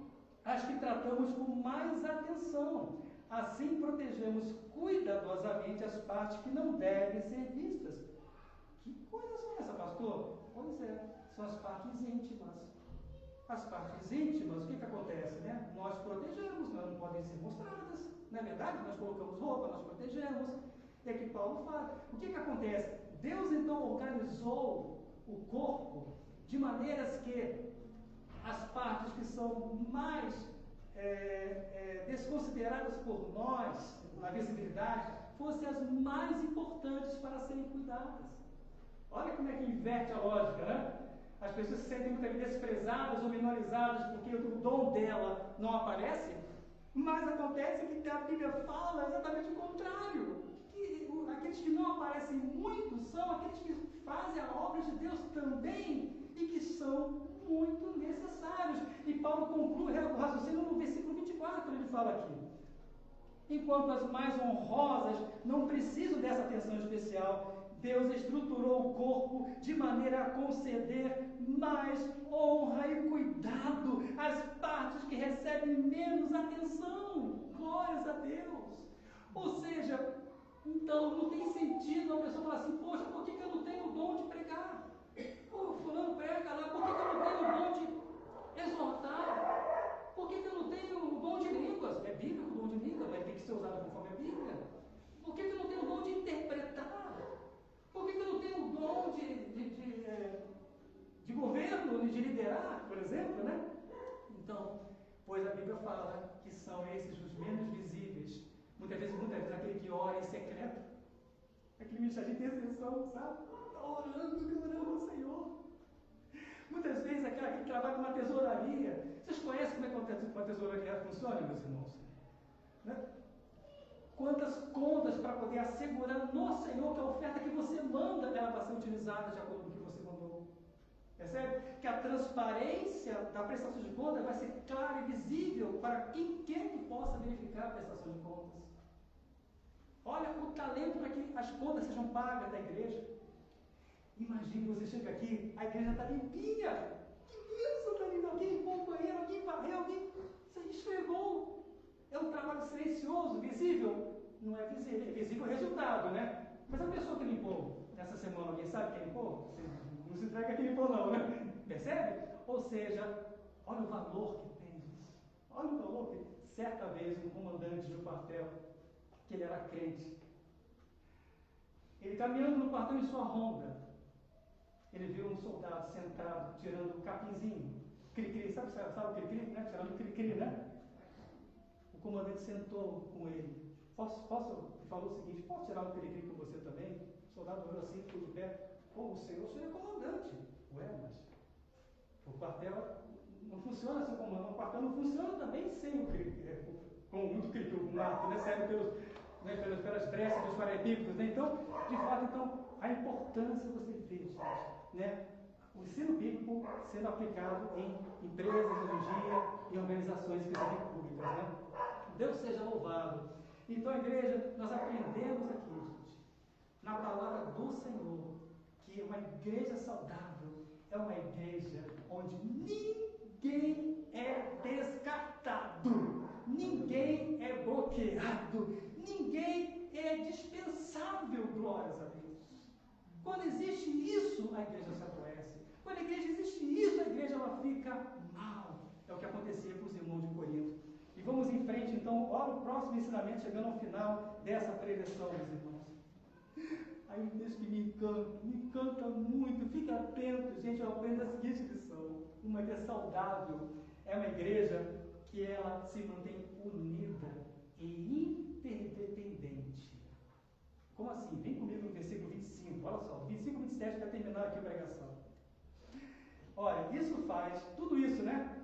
G: as que tratamos com mais atenção. Assim protegemos cuidadosamente as partes que não devem ser vistas. Que coisas são essas, pastor? Pois é, são as partes íntimas. As partes íntimas, o que acontece, né? Nós protegemos, não podem ser mostradas. Não é verdade? Nós colocamos roupa, nós protegemos. E aqui Paulo fala. O que acontece? Deus então organizou o corpo de maneiras que as partes que são mais desconsideradas por nós na visibilidade fossem as mais importantes para serem cuidadas. Olha como é que inverte a lógica, né? As pessoas se sentem muitas vezes desprezadas ou minorizadas porque o dom dela não aparece, mas acontece que a Bíblia fala exatamente o contrário. Que aqueles que não aparecem muito são aqueles que fazem a obra de Deus também e que são muito necessários. E Paulo conclui o raciocínio no versículo 24, ele fala aqui: enquanto as mais honrosas não precisam dessa atenção especial, Deus estruturou o corpo de maneira a conceder mais honra e cuidado às partes que recebem menos atenção. Glórias a Deus! Ou seja, então não tem sentido a pessoa falar assim: poxa, por que eu não tenho o dom de pregar? Pô, fulano prega lá, por que eu não tenho o dom de exortar? Por que eu não tenho o dom de línguas? É bíblico o dom de línguas, vai ter que ser usado conforme a Bíblia. Por que eu não tenho o dom de interpretar? Por que eu não tenho o dom de governo, de liderar, por exemplo, né? Então, pois a Bíblia fala que são esses os menos visíveis. Muitas vezes aquele que ora em secreto, aquele ministério de intercessão, sabe? Está orando ao Senhor. Muitas vezes aquele que trabalha numa tesouraria. Vocês conhecem como é que uma tesouraria funciona, meus irmãos? Né? Quantas contas para poder assegurar no Senhor que a oferta que você manda ela vai ser utilizada de acordo com o que você mandou. Percebe? Que a transparência da prestação de contas vai ser clara e visível para quem quer que possa verificar a prestação de contas. Olha o talento para que as contas sejam pagas da igreja. Imagine, você chega aqui, a igreja está limpinha. Que bênção, está lindo. Alguém limpou o banheiro, alguém varreu, você esfregou. É um trabalho silencioso, visível. Não é visível, é visível o resultado, né? Mas a pessoa que limpou nessa semana, alguém sabe quem limpou? Não se entrega quem limpou não, né? Percebe? Ou seja, olha o valor que tem isso. Olha o valor que... Certa vez, um comandante de um quartel, que ele era crente, ele caminhando no quartel em sua ronda, ele viu um soldado sentado, tirando o capinzinho, cri-cri, sabe o cri-cri, né? Tirando o cri-cri, né? O comandante sentou com ele. Falou o seguinte: posso tirar o cri-cri com você também? O soldado olhou assim, ficou de pé. Pô, o senhor é comandante. Ué, mas o quartel não funciona assim, o quartel não funciona também sem o cri-cri, com muito cri-cri, o mato, né? Serve pelas brechas dos paralelepípedos, né? Então, de fato, a importância você vê, gente, né? O ensino bíblico sendo aplicado em empresas hoje em dia, em organizações públicas, né? Deus seja louvado. Então, a igreja, nós aprendemos aqui, gente, na palavra do Senhor, que que uma igreja saudável é uma igreja onde ninguém é descartado, ninguém é bloqueado, ninguém é dispensável, glórias a Deus. Quando existe isso, a igreja se adoece. Quando a igreja existe isso, a igreja ela fica mal. É o que acontecia com os irmãos de Corinto. E vamos em frente, então, olha o próximo ensinamento, chegando ao final dessa preleção, meus irmãos. Aí um texto que me encanta muito, fique atento, gente, eu aprendo a seguinte lição. Uma igreja saudável é uma igreja que ela se mantém unida e interdependente. Como assim? Vem comigo no versículo 25, olha só, 25 e 27 para terminar aqui a pregação. Olha, isso faz, tudo isso, né,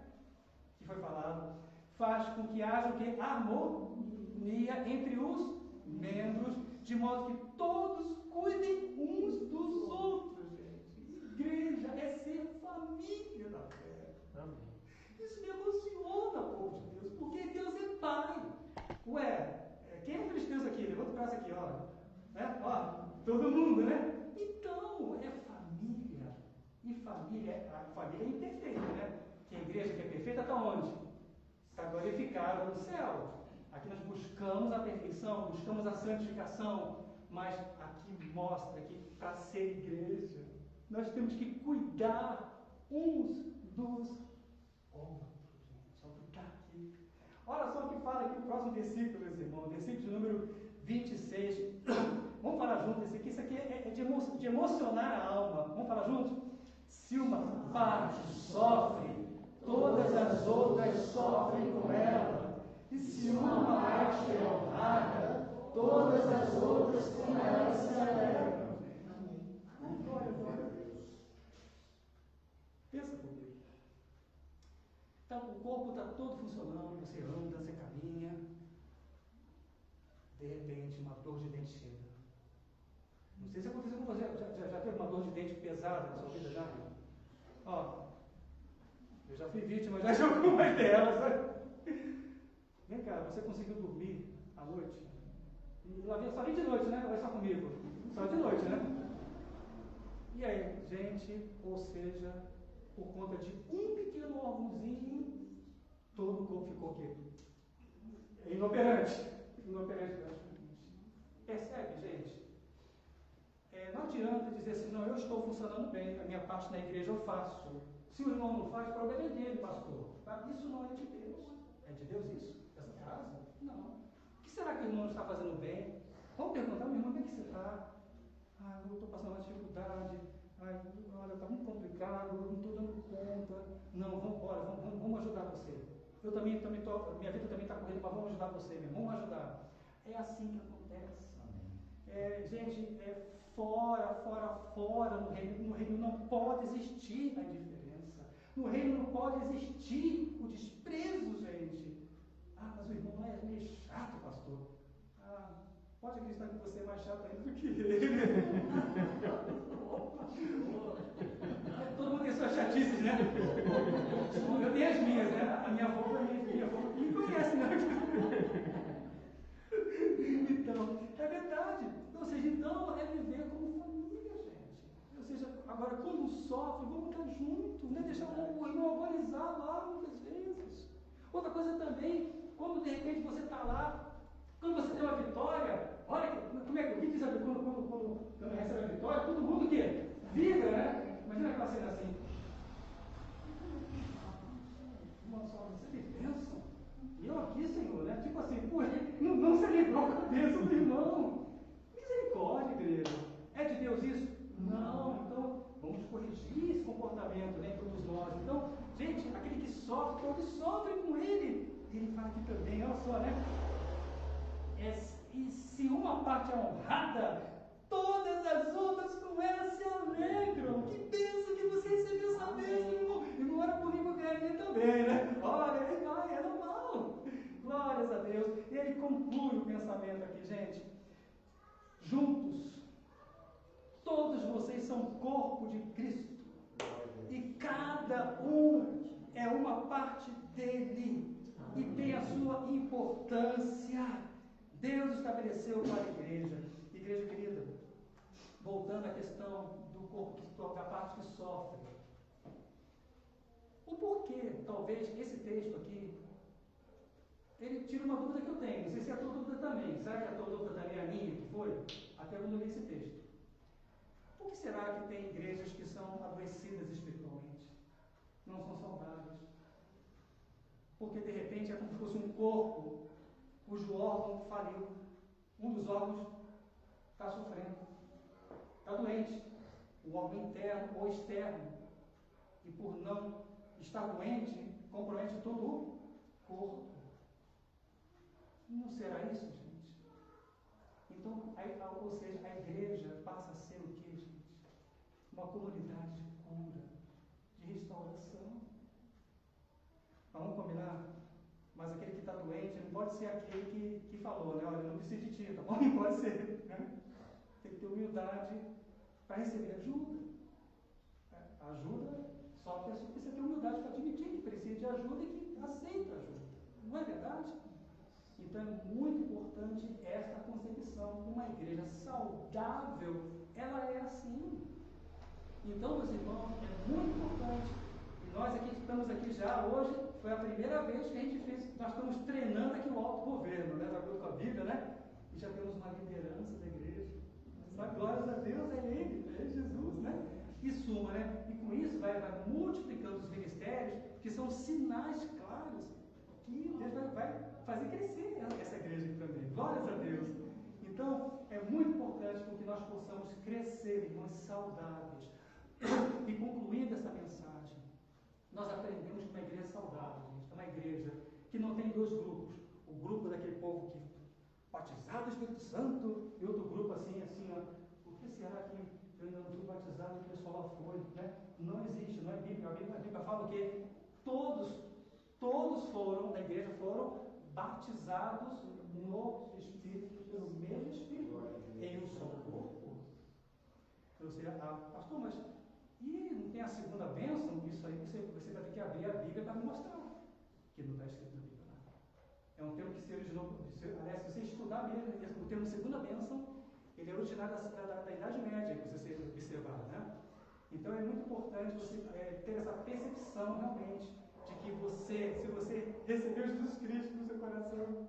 G: que foi falado, faz com que haja o que? Harmonia entre os membros, de modo que todos cuidem uns dos outros, gente. Igreja é ser família da fé.
D: Amém.
G: Isso me emociona, povo de Deus, porque Deus é Pai. Ué, quem é cristão aqui? Levanta o braço aqui, ó. Ó, todo mundo, né? Então, é família. E a família é imperfeita, né? Que a igreja que é perfeita está onde? Está glorificada no céu. Aqui nós buscamos a perfeição, buscamos a santificação, mas aqui mostra que para ser igreja, nós temos que cuidar uns dos outros, gente. Só cuidar aqui. Olha só o que fala aqui o próximo versículo, meus irmãos, versículo de número 26. Vamos falar juntos, isso aqui é de emocionar a alma. Vamos falar juntos? Se uma parte sofre, todas as outras sofrem com ela. E se uma parte é honrada, todas as outras com ela se alegram. Glória a Deus. Pensa comigo. Então, o corpo está todo funcionando, você anda, você caminha. De repente, uma dor de dente chega. Não sei se aconteceu com você. Já teve uma dor de dente pesada na sua vida já? Ó, eu já fui vítima já de algumas delas. Vem cá, você conseguiu dormir à noite? Só de noite, né? Ou é só comigo? Só de noite, né? E aí, gente, ou seja, por conta de um pequeno órgãozinho, todo o corpo ficou o quê? Inoperante. Percebe, gente? Não adianta dizer assim, não, eu estou funcionando bem, a minha parte na igreja eu faço. Se o irmão não faz, o problema é dele, pastor. Isso não é de Deus. É de Deus isso? Essa frase? Não. O que será que o irmão está fazendo bem? Vamos perguntar, meu irmão, como é que você está? Eu estou passando uma dificuldade. Olha, está muito complicado, eu não estou dando conta. Não, vamos ajudar você. Eu também minha vida também está correndo, mas vamos ajudar você mesmo, vamos ajudar. É assim que acontece. Gente, fora no reino não pode existir a indiferença. No reino não pode existir o desprezo, gente. Mas o irmão é meio chato, pastor. Pode acreditar que você é mais chato ainda do que ele. Todo mundo tem suas chatices, né? Eu tenho as minhas, né? A minha avó me conhece, né? Então, é verdade. Ou seja, então é viver como família, gente. Ou seja, agora quando sofre, vamos estar juntos, né? Deixar o irmão agonizar lá muitas vezes. Outra coisa também, quando de repente você está lá, quando você tem uma vitória, olha como é que diz a Bíblia, quando recebe a vitória, todo mundo que vibra, né? Imagina aquela cena assim. Nossa, você tem bênção. E eu aqui, Senhor, né? Tipo assim, não se livrou com a bênção do irmão. Misericórdia, igreja. É de Deus isso? Não. Então, vamos corrigir esse comportamento, né? Todos nós. Então, gente, aquele que sofre, todos sofrem com ele. Ele fala aqui também, olha só, né? E se uma parte é honrada, todas as outras com ela se alegram. Que bênção que você recebeu essa bênção, irmão. Irmão, ora por mim, porque é minha também, né? Olha, ele vai, é normal. Glórias a Deus. E ele conclui o pensamento aqui, gente. Juntos, todos vocês são corpo de Cristo. E cada um é uma parte dele. E tem a sua importância. Deus estabeleceu para a igreja. Igreja querida, voltando à questão do do corpo, da parte que sofre. O porquê, talvez, esse texto aqui, ele tira uma dúvida que eu tenho. Não sei se é a tua dúvida também. Será que a tua dúvida também é a minha, que foi? Até quando eu li esse texto. Por que será que tem igrejas que são adoecidas espiritualmente? Não são saudáveis? Porque, de repente, é como se fosse um corpo cujo órgão faliu. Um dos órgãos está sofrendo. Está doente. O órgão interno ou externo. E por não estar doente, compromete todo o corpo. Não será isso, gente? Então, ou seja, a igreja passa a ser o quê, gente? Uma comunidade de cura, de restauração. Vamos combinar? Mas aquele que está doente não pode ser aquele que falou, né? Olha, não preciso de ti, tá bom? Não pode ser, né? Tem que ter humildade para receber ajuda. Ajuda, só que você precisa ter humildade para admitir que precisa de ajuda e que aceita ajuda. Não é verdade? Então é muito importante esta concepção. Uma igreja saudável, ela é assim. Então, meus irmãos, é muito importante. E nós aqui estamos aqui já hoje, foi a primeira vez que a gente fez, nós estamos treinando aqui o autogoverno, né? De acordo com a Bíblia, né? E já temos uma liderança da igreja. Mas glórias a Deus, é Ele, é Jesus, né? E suma, né? E com isso vai multiplicando os ministérios, que são sinais claros que Deus vai fazer crescer essa igreja aqui também. Glórias a Deus. Então, é muito importante que nós possamos crescer, irmãos, saudáveis. E concluindo essa mensagem, nós aprendemos que uma igreja saudável, gente, é uma igreja que não tem dois grupos. O grupo daquele povo que batizado no Espírito Santo e outro grupo assim, ó. Por que será que eu ainda não fui batizado e o pessoal lá foi, né? Não existe, não é Bíblia. A Bíblia fala que todos foram, da igreja, foram batizados no Espírito, pelo mesmo Espírito, em um só corpo. Ou seja, pastor, mas e não tem a segunda bênção? Isso aí você vai ter que abrir a Bíblia para me mostrar. Que não está escrito na Bíblia. É um termo que se originou, aliás, se você estudar mesmo, o termo segunda bênção, ele é originário da Idade Média, que você observar, né? Então é muito importante você ter essa percepção realmente de que se você recebeu Jesus Cristo no seu coração,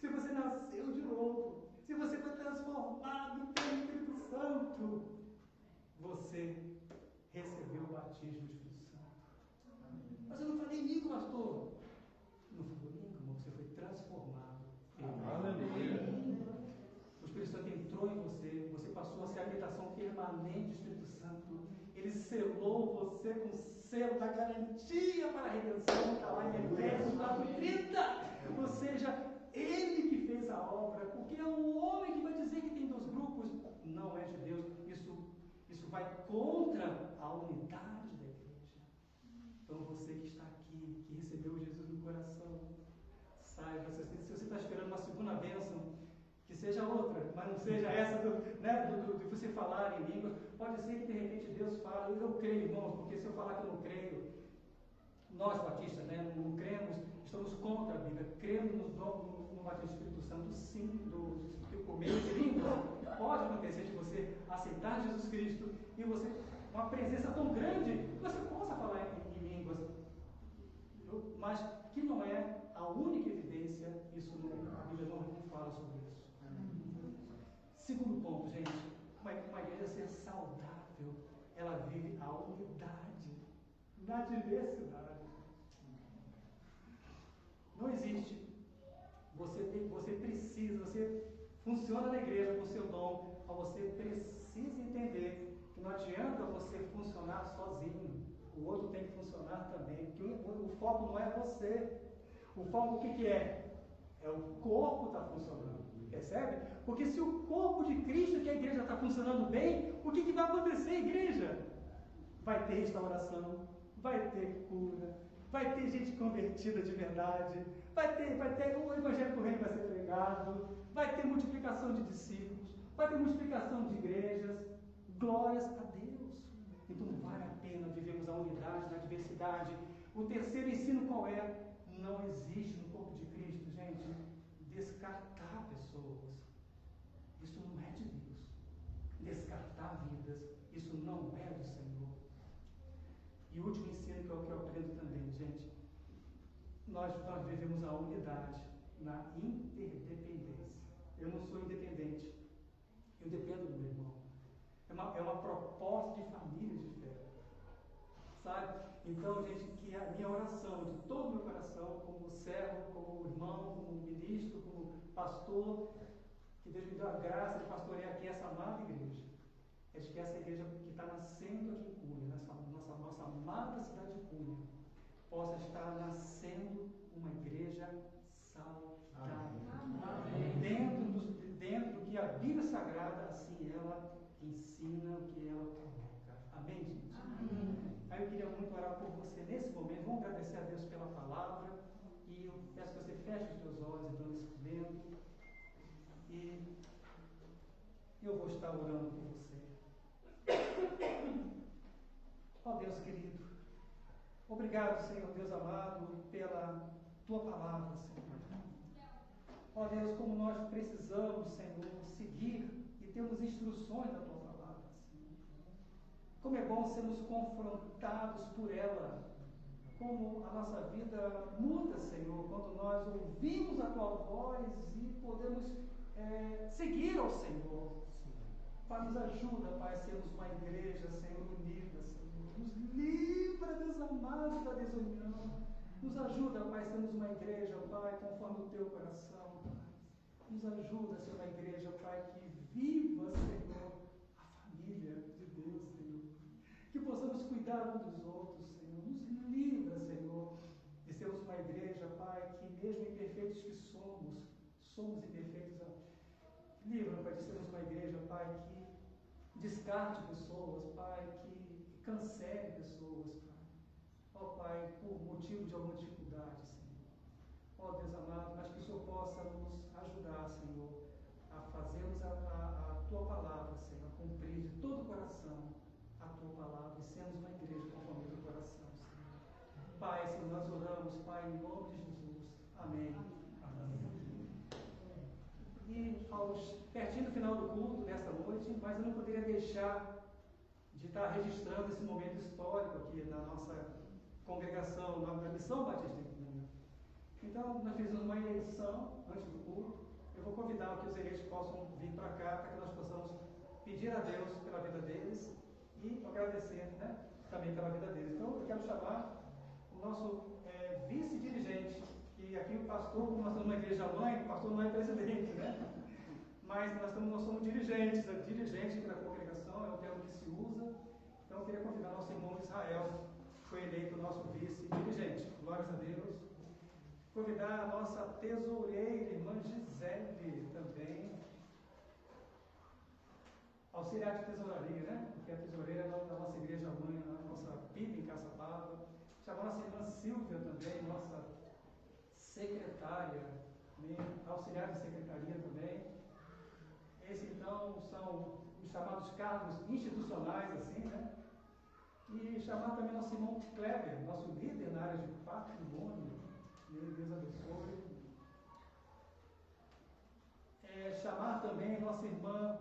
G: se você nasceu de novo, se você foi transformado pelo Espírito Santo, você recebeu o batismo do Espírito Santo. Mas eu não falei língua, pastor. Não falou língua, mas você foi transformado. O Espírito Santo entrou em você, você passou a ser a habitação permanente do Espírito Santo. Ele selou você com o selo da garantia para a redenção, está lá em Efésios 4:30. Ou seja, Ele que fez a obra, porque é um homem que vai dizer que tem dois grupos. Não é de Deus. Isso vai contra a unidade da igreja. Então você que está aqui, que recebeu Jesus no coração, saiba, se você está esperando uma segunda bênção, que seja outra, mas não seja essa de você falar em língua. Pode ser que de repente Deus fale, eu creio, irmãos, porque se eu falar que eu não creio, nós batistas, né, não cremos, estamos contra a Bíblia, cremos no batismo do Espírito Santo, sim, por meio de língua. Pode acontecer de você aceitar Jesus Cristo e você, uma presença tão grande, que você possa falar em línguas, mas que não é a única evidência, isso não, a Bíblia não fala sobre isso. Segundo ponto, gente, uma igreja ser saudável, ela vive a unidade na diversidade. Não existe. Você precisa, você funciona na igreja com o seu dom, mas você precisa entender que não adianta você funcionar sozinho. O outro tem que funcionar também, porque o foco não é você. O foco o que é? É o corpo está funcionando. Percebe? Porque se o corpo de Cristo, que a igreja está funcionando bem, o que vai acontecer, igreja? Vai ter restauração, vai ter cura, vai ter gente convertida de verdade, vai ter o evangelho do reino vai ser pregado, vai ter multiplicação de discípulos, vai ter multiplicação de igrejas. Glórias a Deus. Então vale a pena vivermos a unidade na diversidade. O terceiro ensino qual é? Não existe no corpo de Cristo, gente, descartar pessoas. Isso não é de Deus. Descartar vidas, isso não nós vivemos a unidade na interdependência. Eu não sou independente, eu dependo do meu irmão. É uma proposta de família de fé. Sabe? Então, gente, que a minha oração, de todo o meu coração, como servo, como irmão, como ministro, como pastor, que Deus me deu a graça de pastorear aqui essa amada igreja. É de que essa igreja que está nascendo aqui em Cunha, nessa nossa amada cidade de Cunha, possa estar nascendo uma igreja saudável. Dentro do que a Bíblia Sagrada, assim, ela ensina, o que ela coloca. Amém, gente? Amém. Aí eu queria muito orar por você nesse momento. Vamos agradecer a Deus pela palavra. E eu peço que você feche os teus olhos, então, nesse momento. E eu vou estar orando por você. Ó Deus querido, obrigado, Senhor Deus amado, pela tua palavra, Senhor. Ó Deus, como nós precisamos, Senhor, seguir e termos instruções da tua palavra, Senhor. Como é bom sermos confrontados por ela. Como a nossa vida muda, Senhor, quando nós ouvimos a tua voz e podemos seguir ao Senhor. Pai, nos ajuda, Pai, a sermos uma igreja, Senhor, unida, Senhor. Nos livra, Deus amado, da desunião. Nos ajuda, Pai, a sermos uma igreja, Pai, conforme o teu coração, Pai. Nos ajuda a ser uma igreja, Pai, que viva, Senhor, a família de Deus, Senhor. Que possamos cuidar uns dos outros, Senhor. Nos livra, Senhor, de sermos uma igreja, Pai, que mesmo imperfeitos que somos imperfeitos. Livra, Pai, de sermos uma igreja, Pai, que descarte pessoas, Pai, que cancele pessoas, Pai. Ó Pai, por motivo de alguma dificuldade, Senhor. Ó Deus amado, mas que o Senhor possa nos ajudar, Senhor, a fazermos a tua palavra, Senhor, a cumprir de todo o coração a tua palavra e sermos uma igreja conforme o teu coração, Senhor. Pai, Senhor, nós oramos, Pai, em nome de Jesus. Amém. E pertinho do final do culto desta noite, mas eu não poderia deixar de estar registrando esse momento histórico aqui na nossa congregação, na Missão Batista de Cunha. Então, nós fizemos uma eleição antes do culto. Eu vou convidar que os eleitos possam vir para cá, para que nós possamos pedir a Deus pela vida deles e agradecer, né, também pela vida deles. Então, eu quero chamar o nosso vice-dirigente, que aqui o pastor, como nós somos uma igreja-mãe, o pastor não é presidente, né? Mas nós somos dirigentes, dirigente da congregação, é o termo que se usa. Então eu queria convidar nosso irmão Israel, que foi eleito nosso vice-dirigente. Glórias a Deus. Convidar a nossa tesoureira, irmã Gisele, também. Auxiliar de tesouraria, né? Porque a tesoureira é da nossa igreja-mãe, a nossa PIB em Caçapava. Chamar nossa irmã Silvia também, nossa secretária, auxiliar de secretaria também. Esses, então, são os chamados cargos institucionais, assim, né? E chamar também nosso irmão Kleber, nosso líder na área de patrimônio. Deus abençoe. Chamar também nossa irmã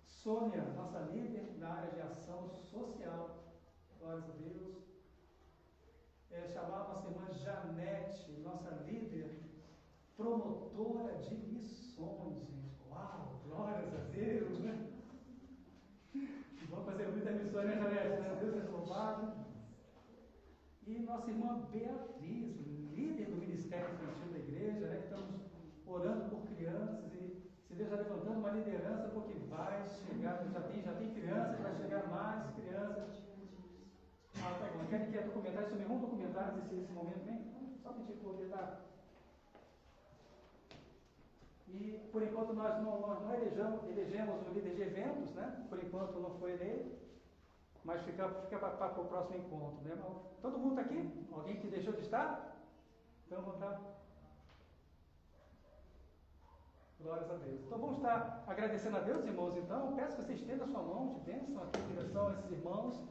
G: Sônia, nossa líder na área de ação social. Glórias a Deus. Chamar nossa irmã Janete, nossa líder promotora de missões, gente. Uau, glórias a Deus, né? Vamos fazer muitas missões, né, Janete? Né? Deus é louvado. E nossa irmã Beatriz, líder do Ministério Infantil da Igreja, né? Estamos orando por crianças e se Deus está levantando uma liderança, porque vai chegar, já tem crianças, vai chegar mais crianças. Tá bom. Quer documentar isso mesmo? Vamos documentar esse momento, hein? Só pedir para poder dar. E, por enquanto, nós não elegemos o líder de eventos, né? Por enquanto não foi eleito, mas fica para o próximo encontro, né? Todo mundo está aqui? Alguém que deixou de estar? Então, vamos estar. Glórias a Deus. Então, vamos estar agradecendo a Deus, irmãos. Então, peço que vocês estendam a sua mão de bênção aqui em direção a esses irmãos.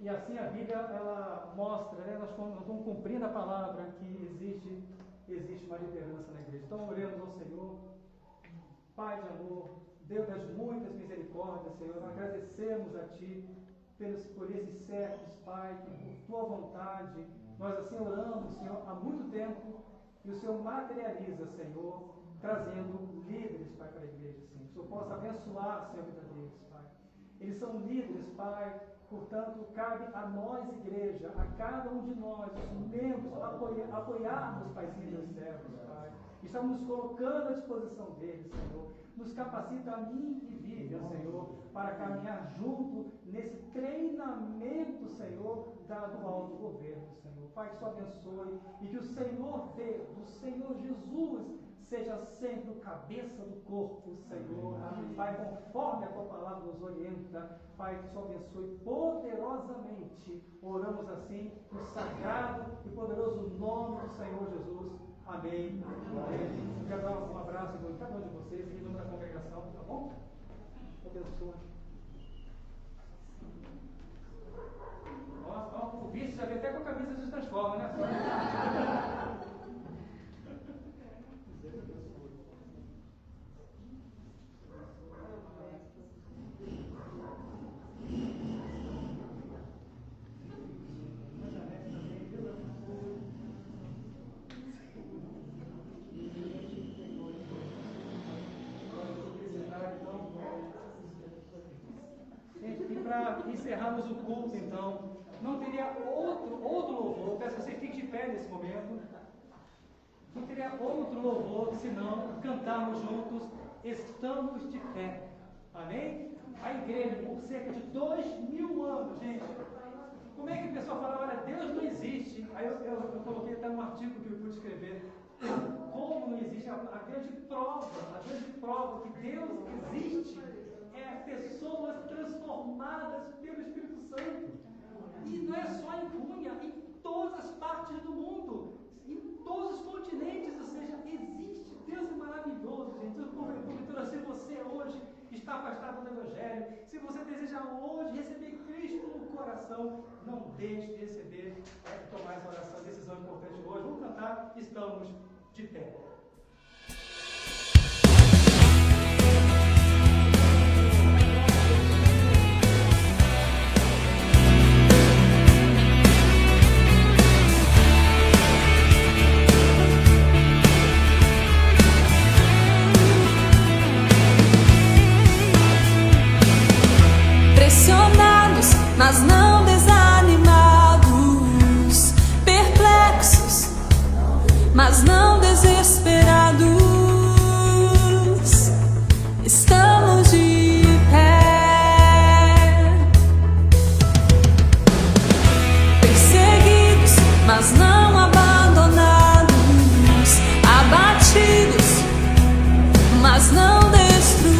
G: E assim a Bíblia, ela mostra, né? Nós estamos cumprindo a palavra que existe uma liderança na igreja. Então, oremos ao Senhor. Pai de amor, Deus das muitas misericórdias, Senhor, agradecemos a Ti por esses séculos, Pai, que por Tua vontade Nós assim oramos, Senhor, há muito tempo, e o Senhor materializa, Senhor, trazendo líderes, Pai, para a igreja, Senhor. Que o Senhor possa abençoar, Senhor, a vida deles, Pai. Eles são líderes, Pai, portanto, cabe a nós, igreja, a cada um de nós, os membros, apoiarmos, Paizinho dos servos, Pai. Estamos nos colocando à disposição deles, Senhor. Nos capacita a mim e Vivian, Senhor, para caminhar junto nesse treinamento, Senhor, do alto governo, Senhor. Pai, que o Senhor abençoe e que o Senhor do Senhor Jesus seja sempre o cabeça do corpo, Senhor. Pai, conforme a Tua palavra nos orienta, Pai, que o Senhor abençoe poderosamente. Oramos assim no sagrado e poderoso nome do Senhor Jesus. Amém. Amém. Eu quero dar um abraço em cada um de vocês, em nome da congregação, tá bom? Abençoe. Nossa, o bicho já veio até com a camisa de transforma, né? Para encerrarmos o culto, então, não teria outro louvor, peço que você fique de pé nesse momento, não teria outro louvor senão cantarmos juntos, estamos de pé, amém? A igreja, por cerca de 2000 anos, gente, como é que o pessoal fala, olha, Deus não existe, aí eu coloquei até um artigo que eu pude escrever, como não existe, a grande prova que Deus existe, pessoas transformadas pelo Espírito Santo. E não é só em Cunha, em todas as partes do mundo, em todos os continentes, ou seja, existe. Deus é maravilhoso, gente. Porventura, se você hoje está afastado do Evangelho, se você deseja hoje receber Cristo no coração, não deixe de receber, tomar essa oração, decisão importante hoje. Vamos cantar, estamos de pé.
F: Mas não desanimados, perplexos, mas não desesperados, estamos de pé, perseguidos, mas não abandonados, abatidos, mas não destruídos.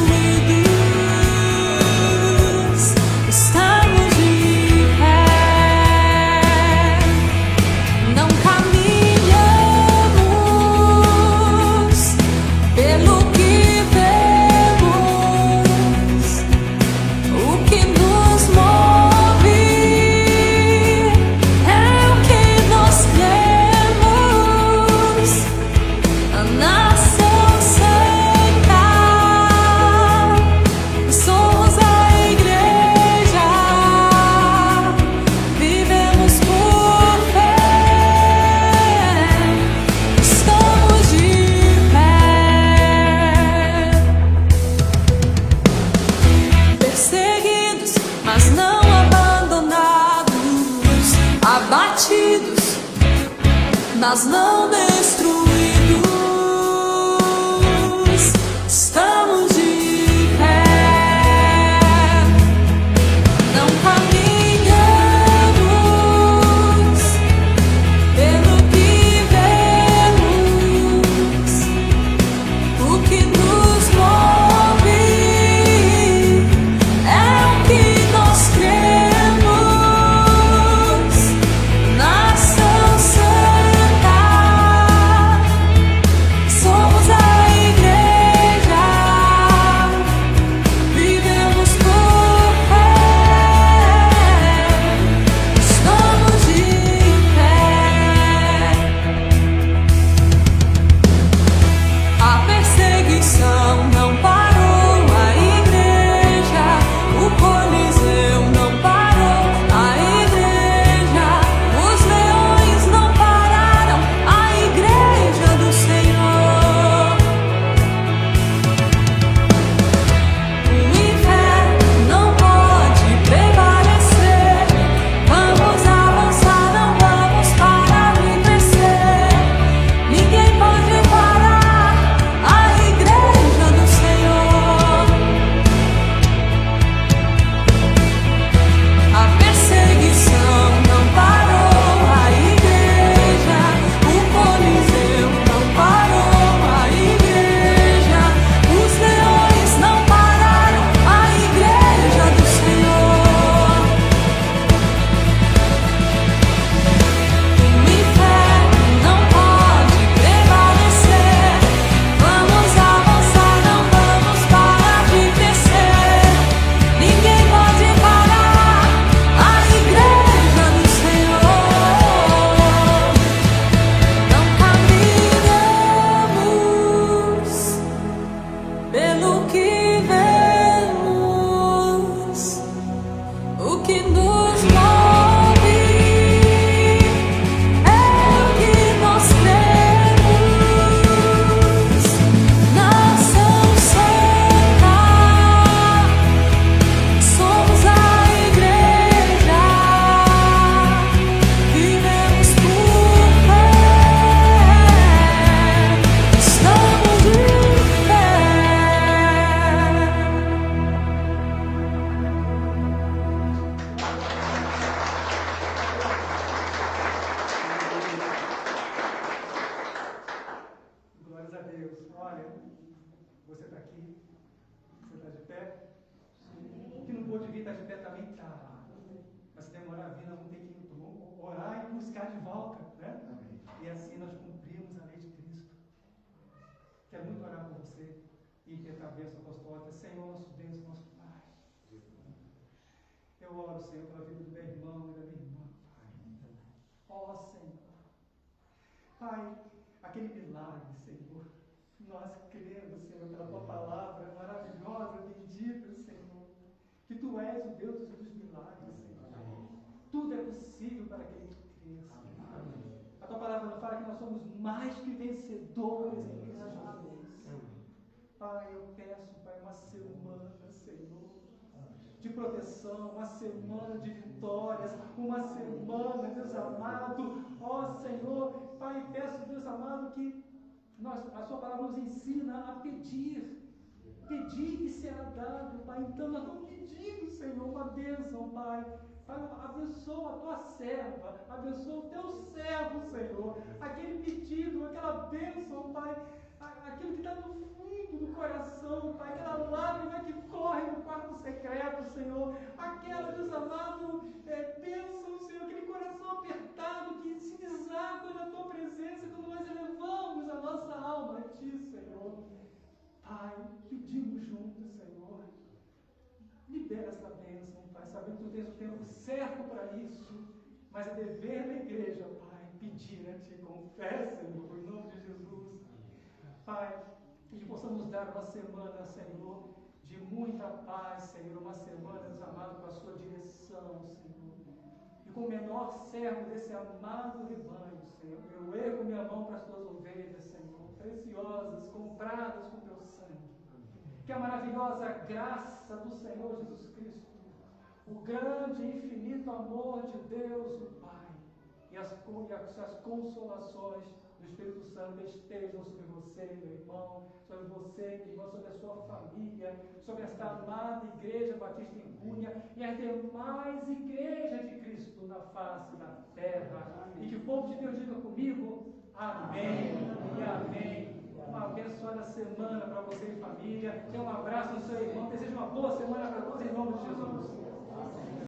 F: Mas não destruídos, estamos de pé, não caminhamos pelo que vemos, o que nos move é o que nós cremos, nação santa.
G: Você está aqui? Você está de pé? O que não pôde vir está de pé também está. Mas se demorar a vir, nós vamos ter que orar e buscar de volta, né?
A: Amém.
G: E assim nós cumprimos a lei de Cristo. Quero muito orar por você e pedir a bênção apostólica. Senhor, nosso Deus, nosso Pai. Eu oro, Senhor, pela vida do meu irmão e da minha irmã, Pai. Ó Senhor. Pai, aquele milagre, Senhor. Nós cremos, Senhor, pela tua palavra maravilhosa, bendita, Senhor. Que tu és o Deus dos milagres, Senhor. Tudo é possível para aquele que crê, Senhor. A tua palavra nos fala que nós somos mais que vencedores em Cristo Jesus. Pai, eu peço, Pai, uma semana, Senhor, de proteção, uma semana de vitórias, uma semana, Deus amado, ó Senhor, Pai, peço, Deus amado, que a sua palavra nos ensina a pedir e será dado, Pai. Então nós estamos pedindo, Senhor, uma bênção, Pai. Pai, abençoa a tua serva, abençoa o teu servo, Senhor. Aquele pedido, aquela bênção, Pai, aquilo que está no fundo do coração, Pai, aquela lágrima que corre no quarto secreto, Senhor. Aquela, Deus amado, bênção, Senhor, aquele coração apertado que se deságua na tua presença quando nós elevamos a nossa alma a ti, Senhor. Pai, pedimos juntos, Senhor. Libera essa bênção, Pai, sabendo que tu tens o tempo certo para isso, mas é dever da igreja, Pai, pedir a Ti com fé, Senhor, em nome de Jesus. Pai, que possamos dar uma semana, Senhor, de muita paz, Senhor, uma semana, Deus amado, com a Sua direção, Senhor. E com o menor servo desse amado rebanho, Senhor, eu ergo minha mão para as Tuas ovelhas, Senhor, preciosas, compradas com Teu sangue. Que a maravilhosa graça do Senhor Jesus Cristo, o grande e infinito amor de Deus, o Pai, e as consolações do Espírito Santo estejam sobre você, meu irmão, sobre você, minha irmã, sobre a sua família, sobre esta amada Igreja Batista em Cunha e as demais igrejas de Cristo na face da terra. E que o povo de Deus diga comigo, amém e amém. Uma abençoada semana para você e família. Tenha um abraço do seu irmão. Desejo uma boa semana para todos em nome de Jesus.